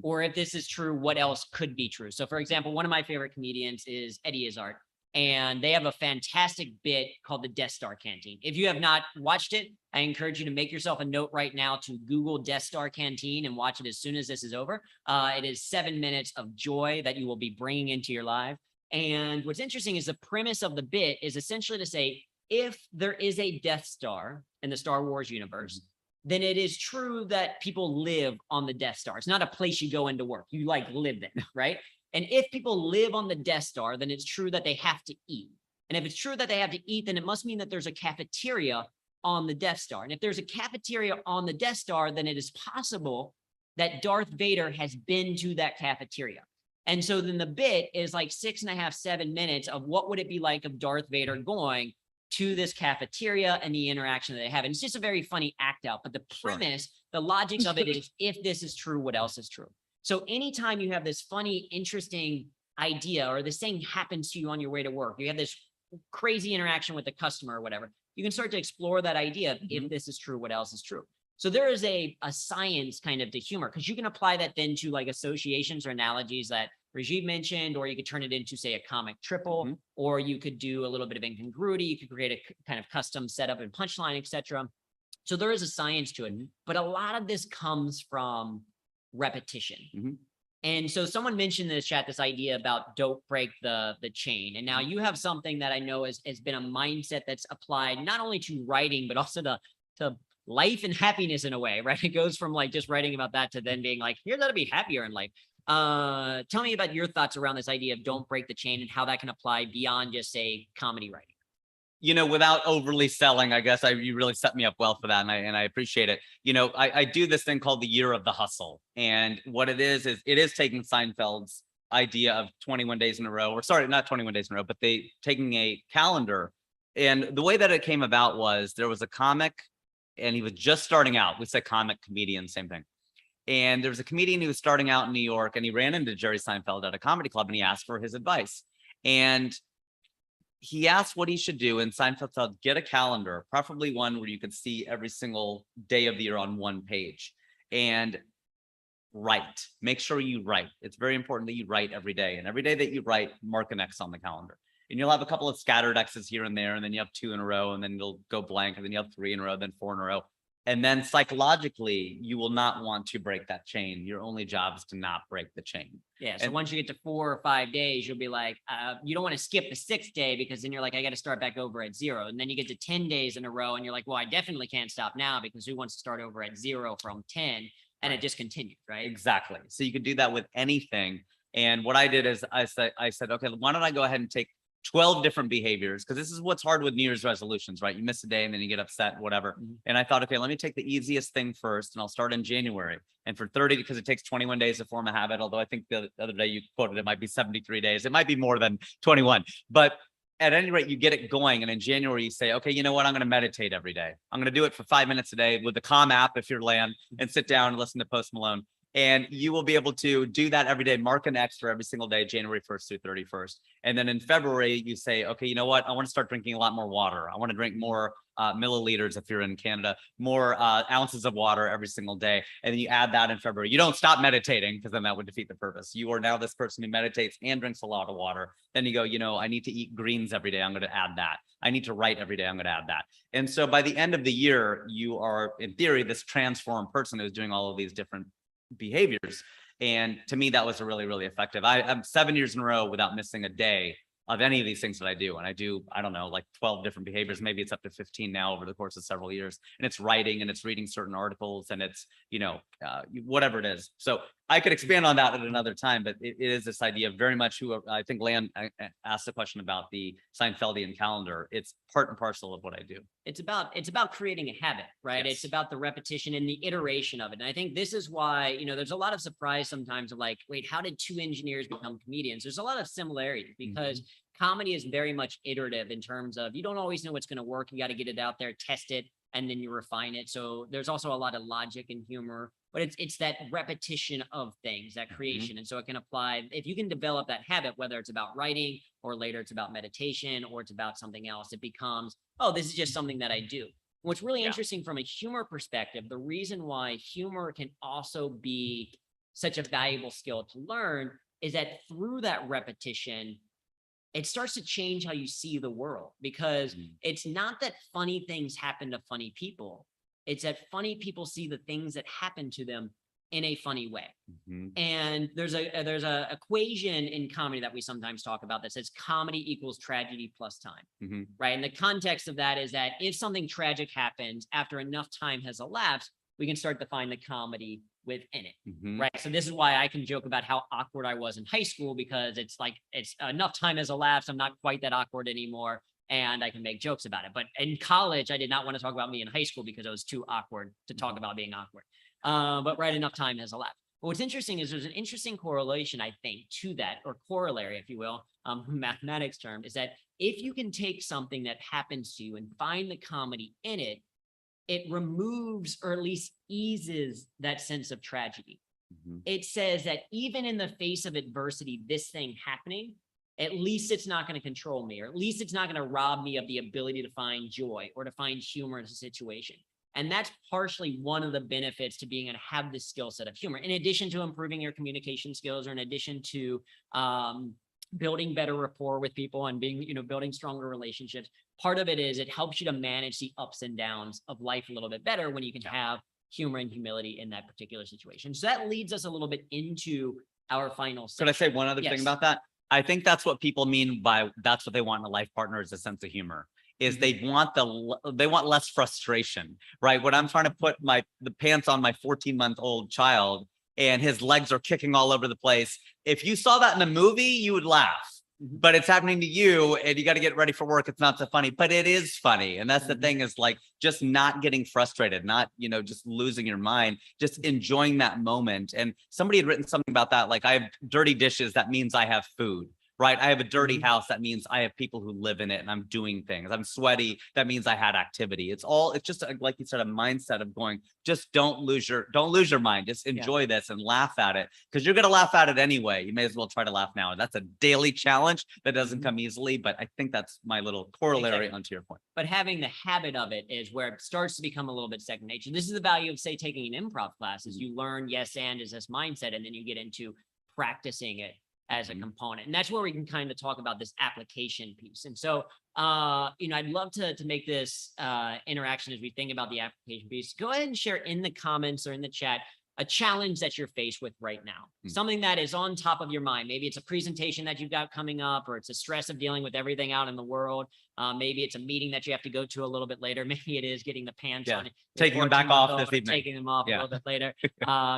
Or if this is true, what else could be true? So for example, one of my favorite comedians is Eddie Izzard, and they have a fantastic bit called the Death Star Canteen. If you have not watched it, I encourage you to make yourself a note right now to Google Death Star Canteen and watch it as soon as this is over. It is 7 minutes of joy that you will be bringing into your life. And what's interesting is the premise of the bit is essentially to say, if there is a Death Star in the Star Wars universe, then it is true that people live on the Death Star. It's not a place you go into work. You like live there, right? And if people live on the Death Star, then it's true that they have to eat. And if it's true that they have to eat, then it must mean that there's a cafeteria on the Death Star. And if there's a cafeteria on the Death Star, then it is possible that Darth Vader has been to that cafeteria. And so then the bit is like 6.5, 7 minutes of what would it be like if Darth Vader going to this cafeteria and the interaction that they have. And it's just a very funny act out. But the premise, the logic of it is, if this is true, what else is true? So anytime you have this funny, interesting idea, or this thing happens to you on your way to work, you have this crazy interaction with the customer or whatever, you can start to explore that idea of, if this is true, what else is true? So there is a science kind of to humor, because you can apply that then to like associations or analogies that Rajiv mentioned, or you could turn it into, say, a comic triple, or you could do a little bit of incongruity. You could create a kind of custom setup and punchline, etc. So there is a science to it, but a lot of this comes from repetition. And so someone mentioned in the chat this idea about don't break the chain. And now you have something that I know has been a mindset that's applied not only to writing, but also to life and happiness in a way, right? It goes from like just writing about that to then being like, here's how to be happier in life. Tell me about your thoughts around this idea of don't break the chain, and how that can apply beyond just, say, comedy writing. Without overly selling, I guess you really set me up well for that, and I appreciate it. I do this thing called the year of the hustle, and what it is it is taking Seinfeld's idea of 21 days in a row, or sorry, not 21 days in a row, but they taking a calendar. And the way that it came about was there was a comic, and he was just starting out. We said comic, comedian, same thing. And there was a comedian who was starting out in New York, and he ran into Jerry Seinfeld at a comedy club, and he asked for his advice. And he asked what he should do, and Seinfeld said, get a calendar, preferably one where you could see every single day of the year on one page, and write. Make sure you write. It's very important that you write every day, and every day that you write, mark an X on the calendar. And you'll have a couple of scattered X's here and there, and then you have 2 in a row, and then you'll go blank, and then you have 3 in a row, then 4 in a row. And then psychologically, you will not want to break that chain. Your only job is to not break the chain. Yeah. So once you get to 4 or 5 days, you'll be like, you don't want to skip the 6th day, because then you're like, I got to start back over at 0. And then you get to 10 days in a row, and you're like, well, I definitely can't stop now, because who wants to start over at 0 from 10? And it just continues, right? Exactly. So you could do that with anything. And what I did is I said, okay, why don't I go ahead and take 12 different behaviors, because this is what's hard with New Year's resolutions, right? You miss a day and then you get upset, whatever. And I thought, okay, let me take the easiest thing first, and I'll start in January. And for 30, because it takes 21 days to form a habit, although I think the other day you quoted it might be 73 days. It might be more than 21. But at any rate, you get it going. And in January, you say, okay, you know what? I'm going to meditate every day. I'm going to do it for 5 minutes a day with the Calm app if you're Lan, and sit down and listen to Post Malone. And you will be able to do that every day, mark an X for every single day, January 1st through 31st. And then in February, you say, okay, you know what? I want to start drinking a lot more water. I want to drink more milliliters if you're in Canada, more ounces of water every single day. And then you add that in February. You don't stop meditating, because then that would defeat the purpose. You are now this person who meditates and drinks a lot of water. Then you go, you know, I need to eat greens every day. I'm going to add that. I need to write every day. I'm going to add that. And so by the end of the year, you are, in theory, this transformed person who's doing all of these different behaviors. And to me, that was really, really effective. I'm 7 years in a row without missing a day of any of these things that I do. And I do, I don't know, like 12 different behaviors. Maybe it's up to 15 now over the course of several years. And it's writing, and it's reading certain articles, and it's, you know, whatever it is. So I could expand on that at another time, but it is this idea of very much who I think Lan asked the question about the Seinfeldian calendar. It's part and parcel of what I do. It's about creating a habit, right? Yes. It's about the repetition and the iteration of it. And I think this is why, you know, there's a lot of surprise sometimes of like, wait, how did two engineers become comedians? There's a lot of similarities, because comedy is very much iterative in terms of, you don't always know what's going to work. You got to get it out there, test it, and then you refine it. So there's also a lot of logic and humor, but it's that repetition of things, that creation. And so it can apply, if you can develop that habit, whether it's about writing, or later it's about meditation, or it's about something else, it becomes, oh, this is just something that I do. What's really interesting from a humor perspective, the reason why humor can also be such a valuable skill to learn is that through that repetition, it starts to change how you see the world, because it's not that funny things happen to funny people. It's that funny people see the things that happen to them in a funny way. And there's a equation in comedy that we sometimes talk about that says comedy equals tragedy plus time, right? And the context of that is that if something tragic happens, after enough time has elapsed, we can start to find the comedy within it, right? So this is why I can joke about how awkward I was in high school, because it's like, it's enough time has elapsed. I'm not quite that awkward anymore, and I can make jokes about it. But in college, I did not want to talk about me in high school because it was too awkward to talk about being awkward. But right, enough time has elapsed. But what's interesting is there's an interesting correlation, I think, to that, or corollary, if you will, mathematics term, is that if you can take something that happens to you and find the comedy in it, it removes, or at least eases, that sense of tragedy. It says that even in the face of adversity, this thing happening, at least it's not going to control me, or at least it's not going to rob me of the ability to find joy or to find humor in a situation. And that's partially one of the benefits to being able to have this skill set of humor, in addition to improving your communication skills, or in addition to building better rapport with people and being, you know, building stronger relationships. Part of it is it helps you to manage the ups and downs of life a little bit better when you can have humor and humility in that particular situation. So that leads us a little bit into our final section. Could I say one other thing about that? I think that's what people mean by that's what they want in a life partner, is a sense of humor. Is they want less frustration, right? When I'm trying to put the pants on my 14-month-old child and his legs are kicking all over the place, if you saw that in a movie, you would laugh. But it's happening to you, and you got to get ready for work. It's not so funny, but it is funny. And that's the thing, is like just not getting frustrated, not, you know, just losing your mind, just enjoying that moment. And somebody had written something about that, like, I have dirty dishes, that means I have food. Right? I have a dirty house. That means I have people who live in it, and I'm doing things. I'm sweaty. That means I had activity. It's just like you said, a mindset of going, just don't lose your mind. Just enjoy this and laugh at it, because you're going to laugh at it anyway. You may as well try to laugh now. And that's a daily challenge that doesn't come easily, but I think that's my little corollary onto your point. But having the habit of it is where it starts to become a little bit second nature. This is the value of, say, taking an improv class, is you learn yes and is this mindset, and then you get into practicing it as a component. And that's where we can kind of talk about this application piece. And so, you know, I'd love to make this interaction as we think about the application piece. Go ahead and share in the comments or in the chat a challenge that you're faced with right now, something that is on top of your mind. Maybe it's a presentation that you've got coming up, or it's a stress of dealing with everything out in the world. Maybe it's a meeting that you have to go to a little bit later. Maybe it is getting the pants on, taking them back off this evening, taking them off a little bit later,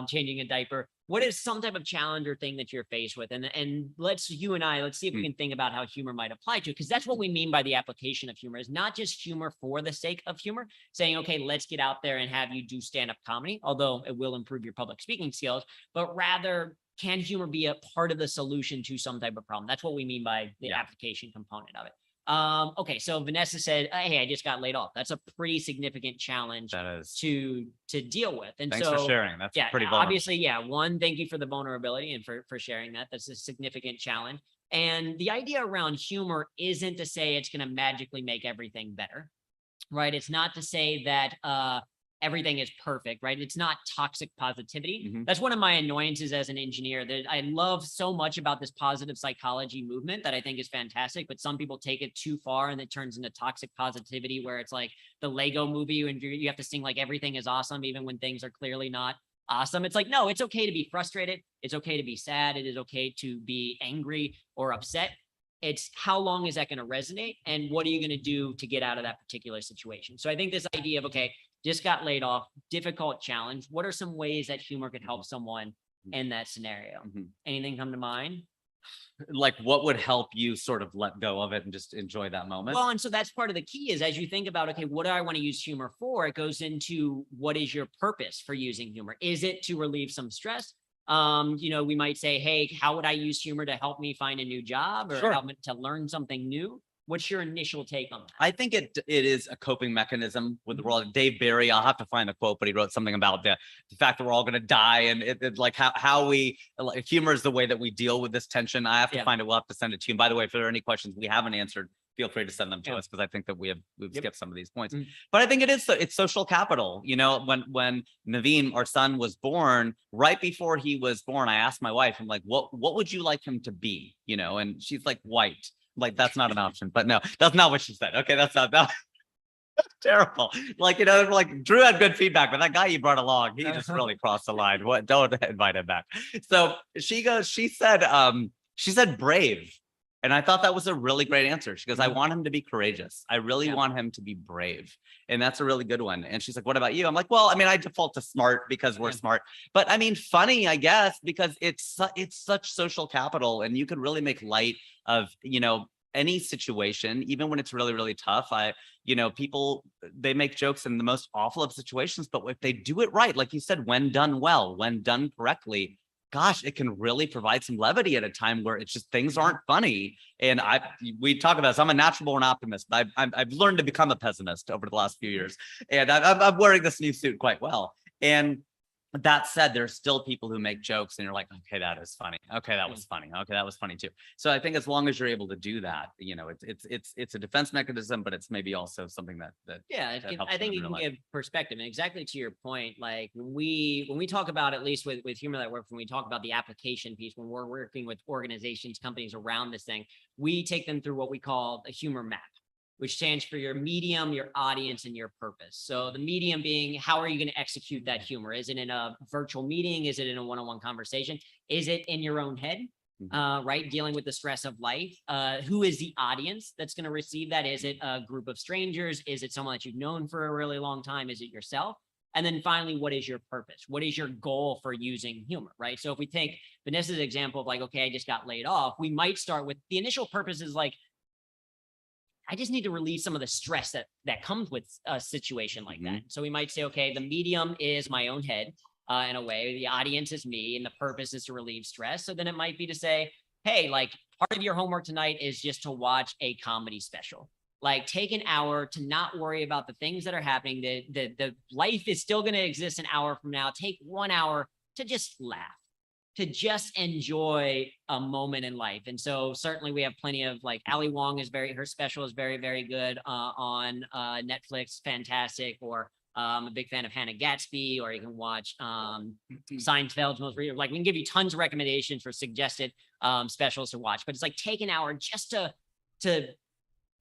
changing a diaper. what is some type of challenge or thing that you're faced with? And let's see if we can think about how humor might apply to it, because that's what we mean by the application of humor, is not just humor for the sake of humor, saying, okay, let's get out there and have you do stand-up comedy, although it will improve your public speaking skills, but rather, can humor be a part of the solution to some type of problem? That's what we mean by the application component of it. Okay, so Vanessa said, hey, I just got laid off. That's a pretty significant challenge to deal with. And thanks for sharing. That's pretty vulnerable. Obviously, one, thank you for the vulnerability and for sharing that. That's a significant challenge. And the idea around humor isn't to say it's going to magically make everything better, right? It's not to say that everything is perfect, right? It's not toxic positivity. That's one of my annoyances as an engineer, that I love so much about this positive psychology movement that I think is fantastic, but some people take it too far and it turns into toxic positivity, where it's like the Lego movie and you have to sing like everything is awesome, even when things are clearly not awesome. It's like, no, it's okay to be frustrated. It's okay to be sad. It is okay to be angry or upset. It's how long is that going to resonate, and what are you going to do to get out of that particular situation? So I think this idea of, okay, just got laid off, difficult challenge. What are some ways that humor could help someone in that scenario? Anything come to mind? Like, what would help you sort of let go of it and just enjoy that moment? Well, and so that's part of the key, is as you think about, okay, what do I want to use humor for? It goes into, what is your purpose for using humor? Is it to relieve some stress? We might say, hey, how would I use humor to help me find a new job, or help me to learn something new? What's your initial take on that? I think it is a coping mechanism with the world. Dave Barry, I'll have to find the quote, but he wrote something about the fact that we're all going to die, and it like how we, like, humor is the way that we deal with this tension. I have to find it. We'll have to send it to you. And by the way, if there are any questions we haven't answered, feel free to send them to us, because I think that we've skipped some of these points. But I think it's social capital. When Naveen, our son, was born, right before he was born, I asked my wife, I'm like, what would you like him to be? And she's like, white. Like, that's not an option. But no, that's not what she said. Okay, that's terrible. Like, like, Drew had good feedback, but that guy you brought along, he just really crossed the line. What? Don't invite him back. So she said brave. And I thought that was a really great answer. She goes, I want him to be courageous. I really want him to be brave. And that's a really good one. And she's like, what about you? I'm like, well, I mean, I default to smart because we're smart. But I mean, funny, I guess, because it's such social capital, and you can really make light of, any situation, even when it's really, really tough. People, they make jokes in the most awful of situations, but if they do it right, like you said, when done well, when done correctly, gosh, it can really provide some levity at a time where it's just, things aren't funny. And we talk about this. I'm a natural born optimist, but I've learned to become a pessimist over the last few years. And I'm wearing this new suit quite well. And that said, there's still people who make jokes and you're like, okay, that is funny. Okay, that was funny. Okay, that was funny too. So I think as long as you're able to do that, it's a defense mechanism, but it's maybe also something that I think it can give perspective. And exactly to your point, like when we talk about, at least with humor that works, when we talk about the application piece, when we're working with organizations, companies around this thing, we take them through what we call a humor map, which stands for your medium, your audience, and your purpose. So the medium being, how are you going to execute that humor? Is it in a virtual meeting? Is it in a one-on-one conversation? Is it in your own head, right? Dealing with the stress of life. Who is the audience that's going to receive that? Is it a group of strangers? Is it someone that you've known for a really long time? Is it yourself? And then finally, what is your purpose? What is your goal for using humor, right? So if we take Vanessa's example of like, okay, I just got laid off, we might start with the initial purpose is like, I just need to relieve some of the stress that comes with a situation like that. So we might say, okay, the medium is my own head in a way, the audience is me, and the purpose is to relieve stress. So then it might be to say, hey, like, part of your homework tonight is just to watch a comedy special. Like, take an hour to not worry about the things that are happening. The life is still going to exist an hour from now. Take 1 hour to just laugh, to just enjoy a moment in life. And so certainly we have plenty of, like, Ali Wong her special is very, very good on Netflix, fantastic. Or I'm a big fan of Hannah Gatsby, or you can watch Seinfeld's most recent. Like, we can give you tons of recommendations for suggested specials to watch, but it's like, take an hour just to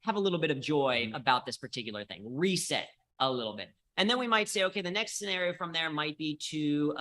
have a little bit of joy about this particular thing, reset a little bit. And then we might say, okay, the next scenario from there might be to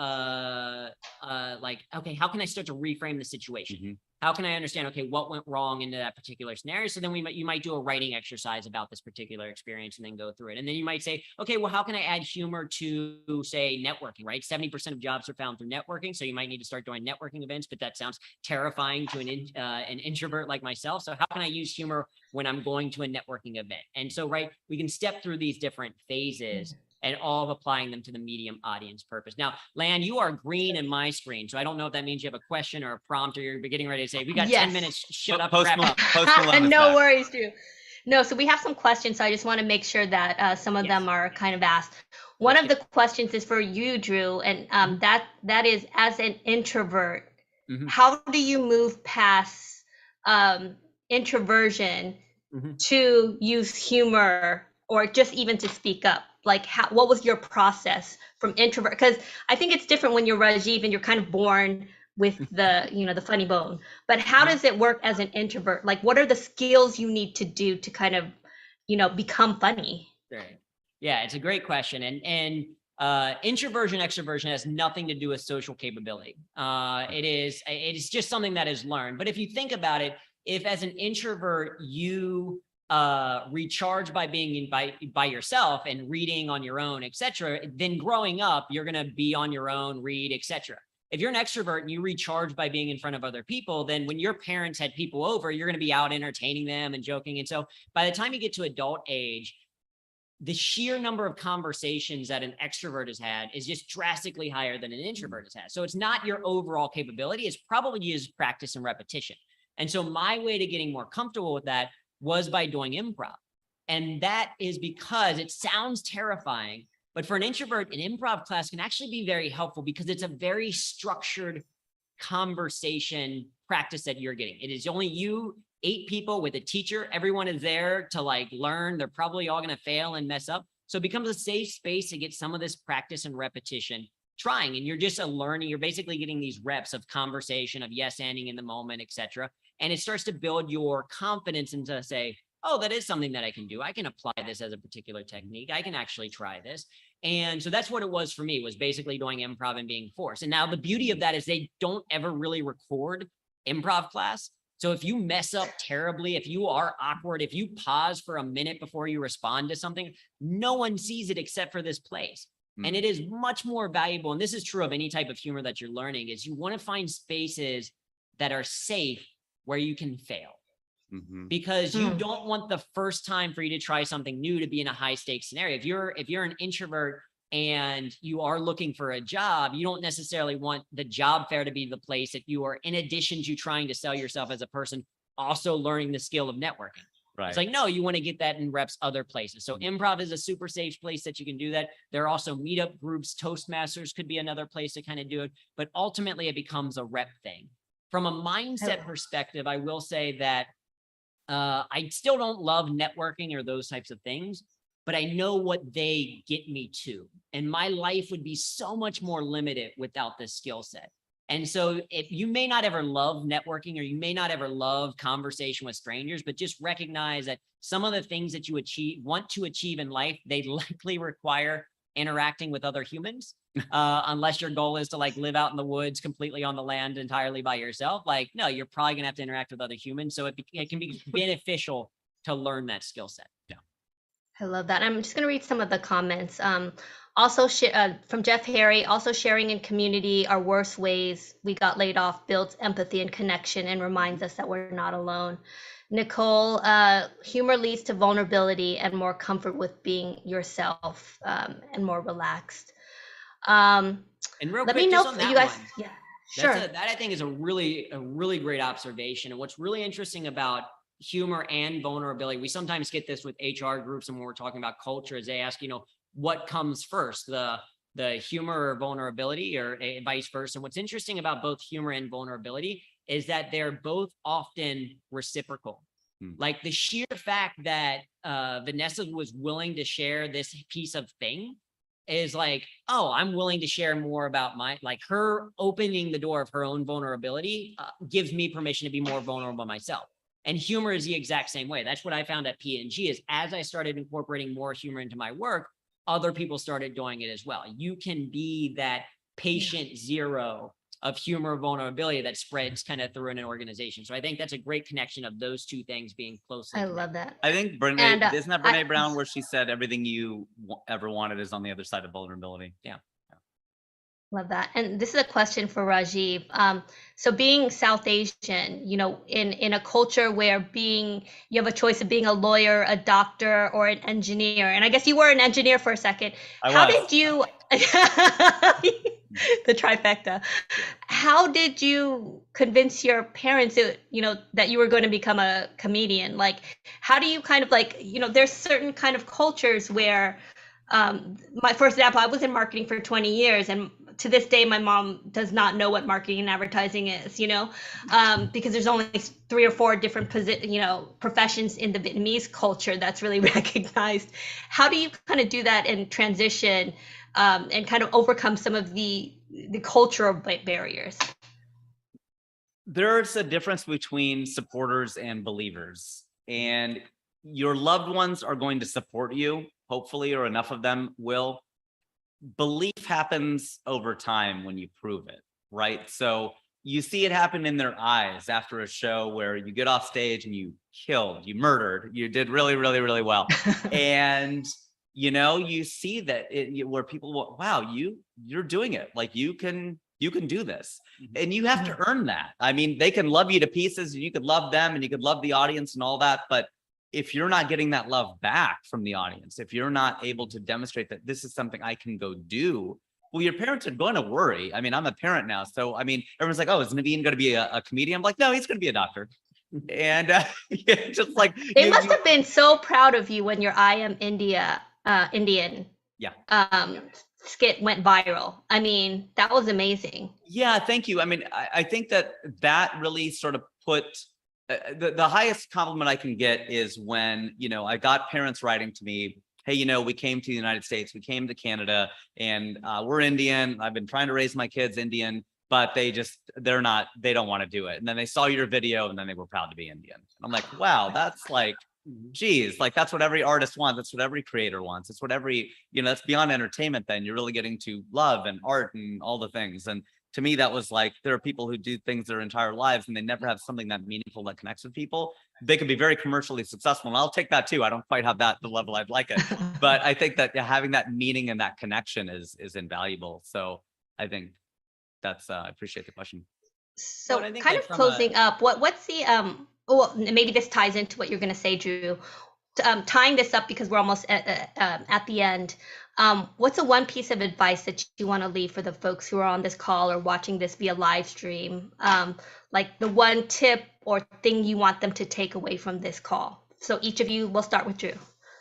like, okay, how can I start to reframe the situation? how can I understand, okay, what went wrong into that particular scenario? So then you might do a writing exercise about this particular experience and then go through it. And then you might say, okay, well, how can I add humor to, say, networking, right? 70% of jobs are found through networking. So you might need to start doing networking events, but that sounds terrifying to an introvert like myself. So how can I use humor when I'm going to a networking event? And so, right, we can step through these different phases and all of applying them to the medium audience purpose. Now, Lan, you are green in my screen, so I don't know if that means you have a question or a prompt, or you're getting ready to say, we got 10 minutes, shut up, wrap up. No worries, Drew. No, so we have some questions, so I just want to make sure that some of them are kind of asked. One of the questions is for you, Drew, and that is, as an introvert, how do you move past introversion to use humor or just even to speak up? Like, what was your process from introvert? Because I think it's different when you're Rajiv and you're kind of born with the, the funny bone. But how does it work as an introvert? Like, what are the skills you need to do to kind of, become funny? Right. Yeah, it's a great question. And introversion, extroversion has nothing to do with social capability. It is just something that is learned. But if you think about it, if as an introvert, you recharge by being by yourself and reading on your own, etc., then growing up, you're going to be on your own, read, etc. If you're an extrovert and you recharge by being in front of other people, then when your parents had people over, you're going to be out entertaining them and joking. And so by the time you get to adult age, the sheer number of conversations that an extrovert has had is just drastically higher than an introvert has had. So it's not your overall capability. It's probably just practice and repetition. And so my way to getting more comfortable with that was by doing improv. And that is because it sounds terrifying, but for an introvert, an improv class can actually be very helpful because it's a very structured conversation practice that you're getting. It is only you, 8 people with a teacher. Everyone is there to learn. They're probably all going to fail and mess up. So it becomes a safe space to get some of this practice and repetition trying. And you're just learning. You're basically getting these reps of conversation, of yes-anding in the moment, etc. And it starts to build your confidence into say, oh, that is something that I can do. I can apply this as a particular technique. I can actually try this. And so that's what it was for me, was basically doing improv and being forced. And now the beauty of that is they don't ever really record improv class. So if you mess up terribly, if you are awkward, if you pause for a minute before you respond to something, no one sees it except for this place. And it is much more valuable. And this is true of any type of humor that you're learning, is you want to find spaces that are safe where you can fail. Because you don't want the first time for you to try something new to be in a high stakes scenario. If you're an introvert and you are looking for a job, you don't necessarily want the job fair to be the place that you are, in addition to trying to sell yourself as a person, also learning the skill of networking. Right. It's like, no, you want to get that in reps other places. So improv is a super safe place that you can do that. There are also meetup groups. Toastmasters could be another place to kind of do it. But ultimately, it becomes a rep thing. From a mindset perspective, I will say that I still don't love networking or those types of things, but I know what they get me to. And my life would be so much more limited without this skill set. And so if you may not ever love networking, or you may not ever love conversation with strangers, but just recognize that some of the things that you want to achieve in life, they likely require interacting with other humans. Unless your goal is to live out in the woods completely on the land entirely by yourself. No, you're probably gonna have to interact with other humans. So it can be beneficial to learn that skill set. Yeah. I love that. I'm just gonna read some of the comments. Also from Jeff Harry, also sharing in community our worst ways we got laid off builds empathy and connection and reminds us that we're not alone. Nicole, humor leads to vulnerability and more comfort with being yourself, and more relaxed. And real let quick, me know just on if you that guys, one, yeah, sure. that I think is a really great observation. And what's really interesting about humor and vulnerability, we sometimes get this with HR groups, and when we're talking about culture, is they ask, what comes first, the humor or vulnerability, or vice versa. And what's interesting about both humor and vulnerability is that they're both often reciprocal. Like the sheer fact that Vanessa was willing to share this piece of thing is oh, I'm willing to share more about her opening the door of her own vulnerability gives me permission to be more vulnerable myself. And humor is the exact same way. That's what I found at P&G, is as I started incorporating more humor into my work, other people started doing it as well. You can be that patient zero of humor, vulnerability that spreads kind of through an organization. So I think that's a great connection of those two things being closely I connected. love that. I think Brene, And, isn't that Brene Brown where she said everything you ever wanted is on the other side of vulnerability? Yeah. Love that. And this is a question for Rajiv. So being South Asian, you know, in a culture where you have a choice of being a lawyer, a doctor, or an engineer, and I guess you were an engineer for a second. How did you, the trifecta, how did you convince your parents that, you know, that you were going to become a comedian? Like, how do you kind of like, you know, there's certain kind of cultures where, for example, I was in marketing for 20 years, and to this day, my mom does not know what marketing and advertising is, you know, because there's only 3 or 4 different professions in the Vietnamese culture that's really recognized. How do you kind of do that and transition and kind of overcome some of the cultural barriers? There's a difference between supporters and believers, and your loved ones are going to support you, hopefully, or enough of them will. Belief happens over time when you prove it, right? So you see it happen in their eyes after a show where you get off stage and you killed, you murdered, you did really, really, really well. And, you know, you see that where people, wow, you're doing it. Like you can do this, and you have to earn that. I mean, they can love you to pieces and you could love them and you could love the audience and all that, but if you're not getting that love back from the audience, if you're not able to demonstrate that this is something I can go do, well, your parents are going to worry. I mean, I'm a parent now. So, I mean, everyone's like, oh, is Naveen going to be a comedian? I'm like, no, he's going to be a doctor. And just like. They must have been so proud of you when your I Am Indian skit went viral. I mean, that was amazing. Yeah, thank you. I mean, I think that really sort of put, the highest compliment I can get is when, you know, I got parents writing to me, hey, you know, we came to the United States, we came to Canada, and we're Indian. I've been trying to raise my kids Indian, but they don't want to do it. And then they saw your video and then they were proud to be Indian. And I'm like, wow, that's like, geez, like that's what every artist wants. That's what every creator wants. It's what every, you know, that's beyond entertainment. Then you're really getting to love and art and all the things. And to me, that was like, there are people who do things their entire lives and they never have something that meaningful that connects with people. They can be very commercially successful, and I'll take that too. I don't quite have the level I'd like it, but I think that having that meaning and that connection is invaluable. So I think that's, I appreciate the question. So kind of closing up, what's the, well, maybe this ties into what you're going to say, Drew, tying this up because we're almost at the end. What's the one piece of advice that you want to leave for the folks who are on this call or watching this via live stream? Like the one tip or thing you want them to take away from this call. So each of you, we'll start with Drew.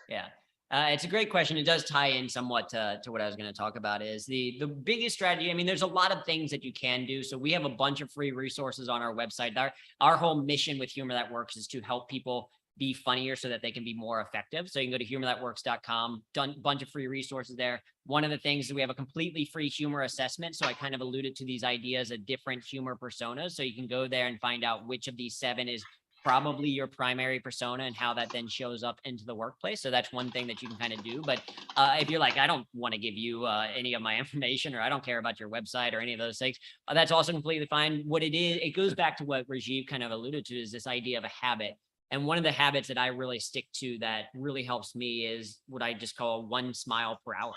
Yeah. It's a great question. It does tie in somewhat to what I was going to talk about is the biggest strategy. I mean, there's a lot of things that you can do. So we have a bunch of free resources on our website. Our whole mission with Humor That Works is to help people be funnier so that they can be more effective. So you can go to humorthatworks.com, done bunch of free resources there. One of the things is we have a completely free humor assessment. So I kind of alluded to these ideas of different humor personas. So you can go there and find out which of these 7 is probably your primary persona and how that then shows up into the workplace. So that's one thing that you can kind of do. But if you're like, I don't want to give you any of my information, or I don't care about your website or any of those things, that's also completely fine. What it is, it goes back to what Rajiv kind of alluded to, is this idea of a habit. And one of the habits that I really stick to that really helps me is what I just call 1 smile per hour.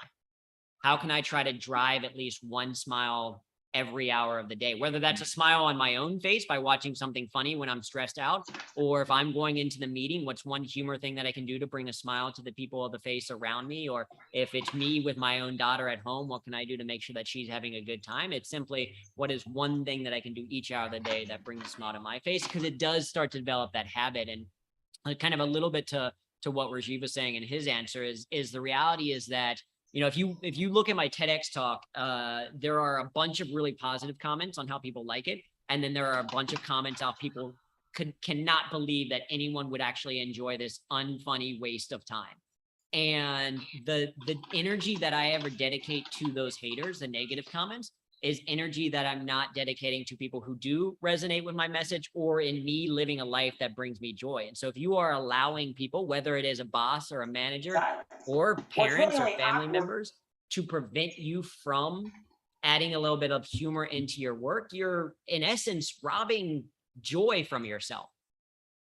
How can I try to drive at least 1 smile every hour of the day, whether that's a smile on my own face by watching something funny when I'm stressed out, or if I'm going into the meeting, what's one humor thing that I can do to bring a smile to the people of the face around me? Or if it's me with my own daughter at home, what can I do to make sure that she's having a good time? It's simply, what is one thing that I can do each hour of the day that brings a smile to my face? Because it does start to develop that habit. And kind of a little bit to what Rajiv was saying in his answer is the reality is that, you know, if you look at my TEDx talk, there are a bunch of really positive comments on how people like it. And then there are a bunch of comments how people cannot believe that anyone would actually enjoy this unfunny waste of time. And the energy that I ever dedicate to those haters, the negative comments, is energy that I'm not dedicating to people who do resonate with my message or in me living a life that brings me joy. And so if you are allowing people, whether it is a boss or a manager or parents or family members, to prevent you from adding a little bit of humor into your work, you're in essence robbing joy from yourself.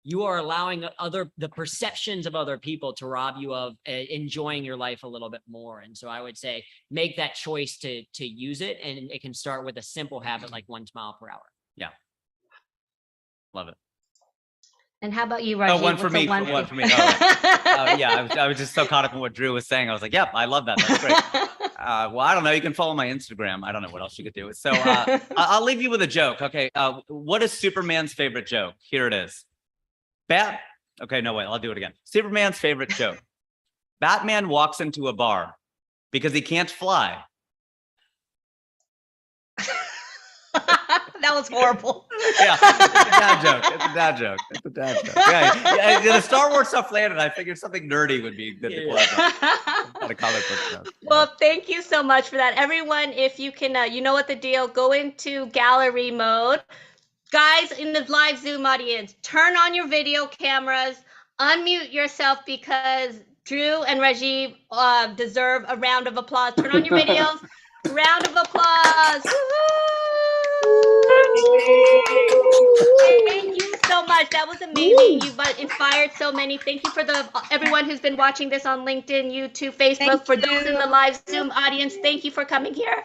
You are allowing the perceptions of other people to rob you of enjoying your life a little bit more. And so I would say, make that choice to use it. And it can start with a simple habit like 1 mile per hour. Yeah. Love it. And how about you, Rajiv? Oh, one for me. One for me. Oh, yeah. I was just so caught up in what Drew was saying. I was like, yep, I love that. That's great. Well, I don't know. You can follow my Instagram. I don't know what else you could do. So I'll leave you with a joke. Okay. What is Superman's favorite joke? Here it is. Okay, no, wait, I'll do it again. Superman's favorite joke. Batman walks into a bar because he can't fly. That was horrible. Yeah, it's a dad joke. It's a dad joke. It's a dad joke. Yeah, the Star Wars stuff landed. I figured something nerdy would be good to close on. Not a comic book stuff. Well, thank you so much for that. Everyone, if you can, you know what the deal, go into gallery mode. Guys in the live Zoom audience, turn on your video cameras, unmute yourself because Drew and Rajiv deserve a round of applause. Turn on your videos. Round of applause. Thank you so much. That was amazing. You've inspired so many. Thank you for everyone who's been watching this on LinkedIn, YouTube, Facebook. For those in the live Zoom audience, thank you for coming here.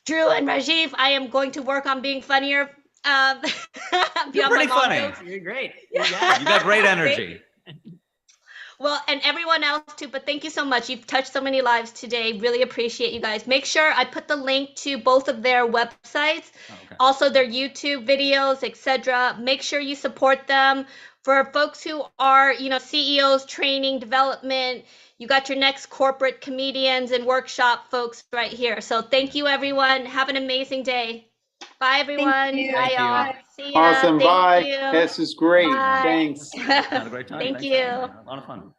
Drew and Rajiv, I am going to work on being funnier. You're pretty funny. Jokes. You're great. You got great energy. Well, and everyone else too, but thank you so much. You've touched so many lives today. Really appreciate you guys. Make sure I put the link to both of their websites, also their YouTube videos, etc. Make sure you support them. For folks who are, CEOs, training, development, you got your next corporate comedians and workshop folks right here. So thank you, everyone. Have an amazing day. Bye, everyone. Bye, y'all. See ya. Awesome. Thank Bye. you. This is great. Bye. Thanks. Had a great time. Thank Thanks you. for having me. A lot of fun.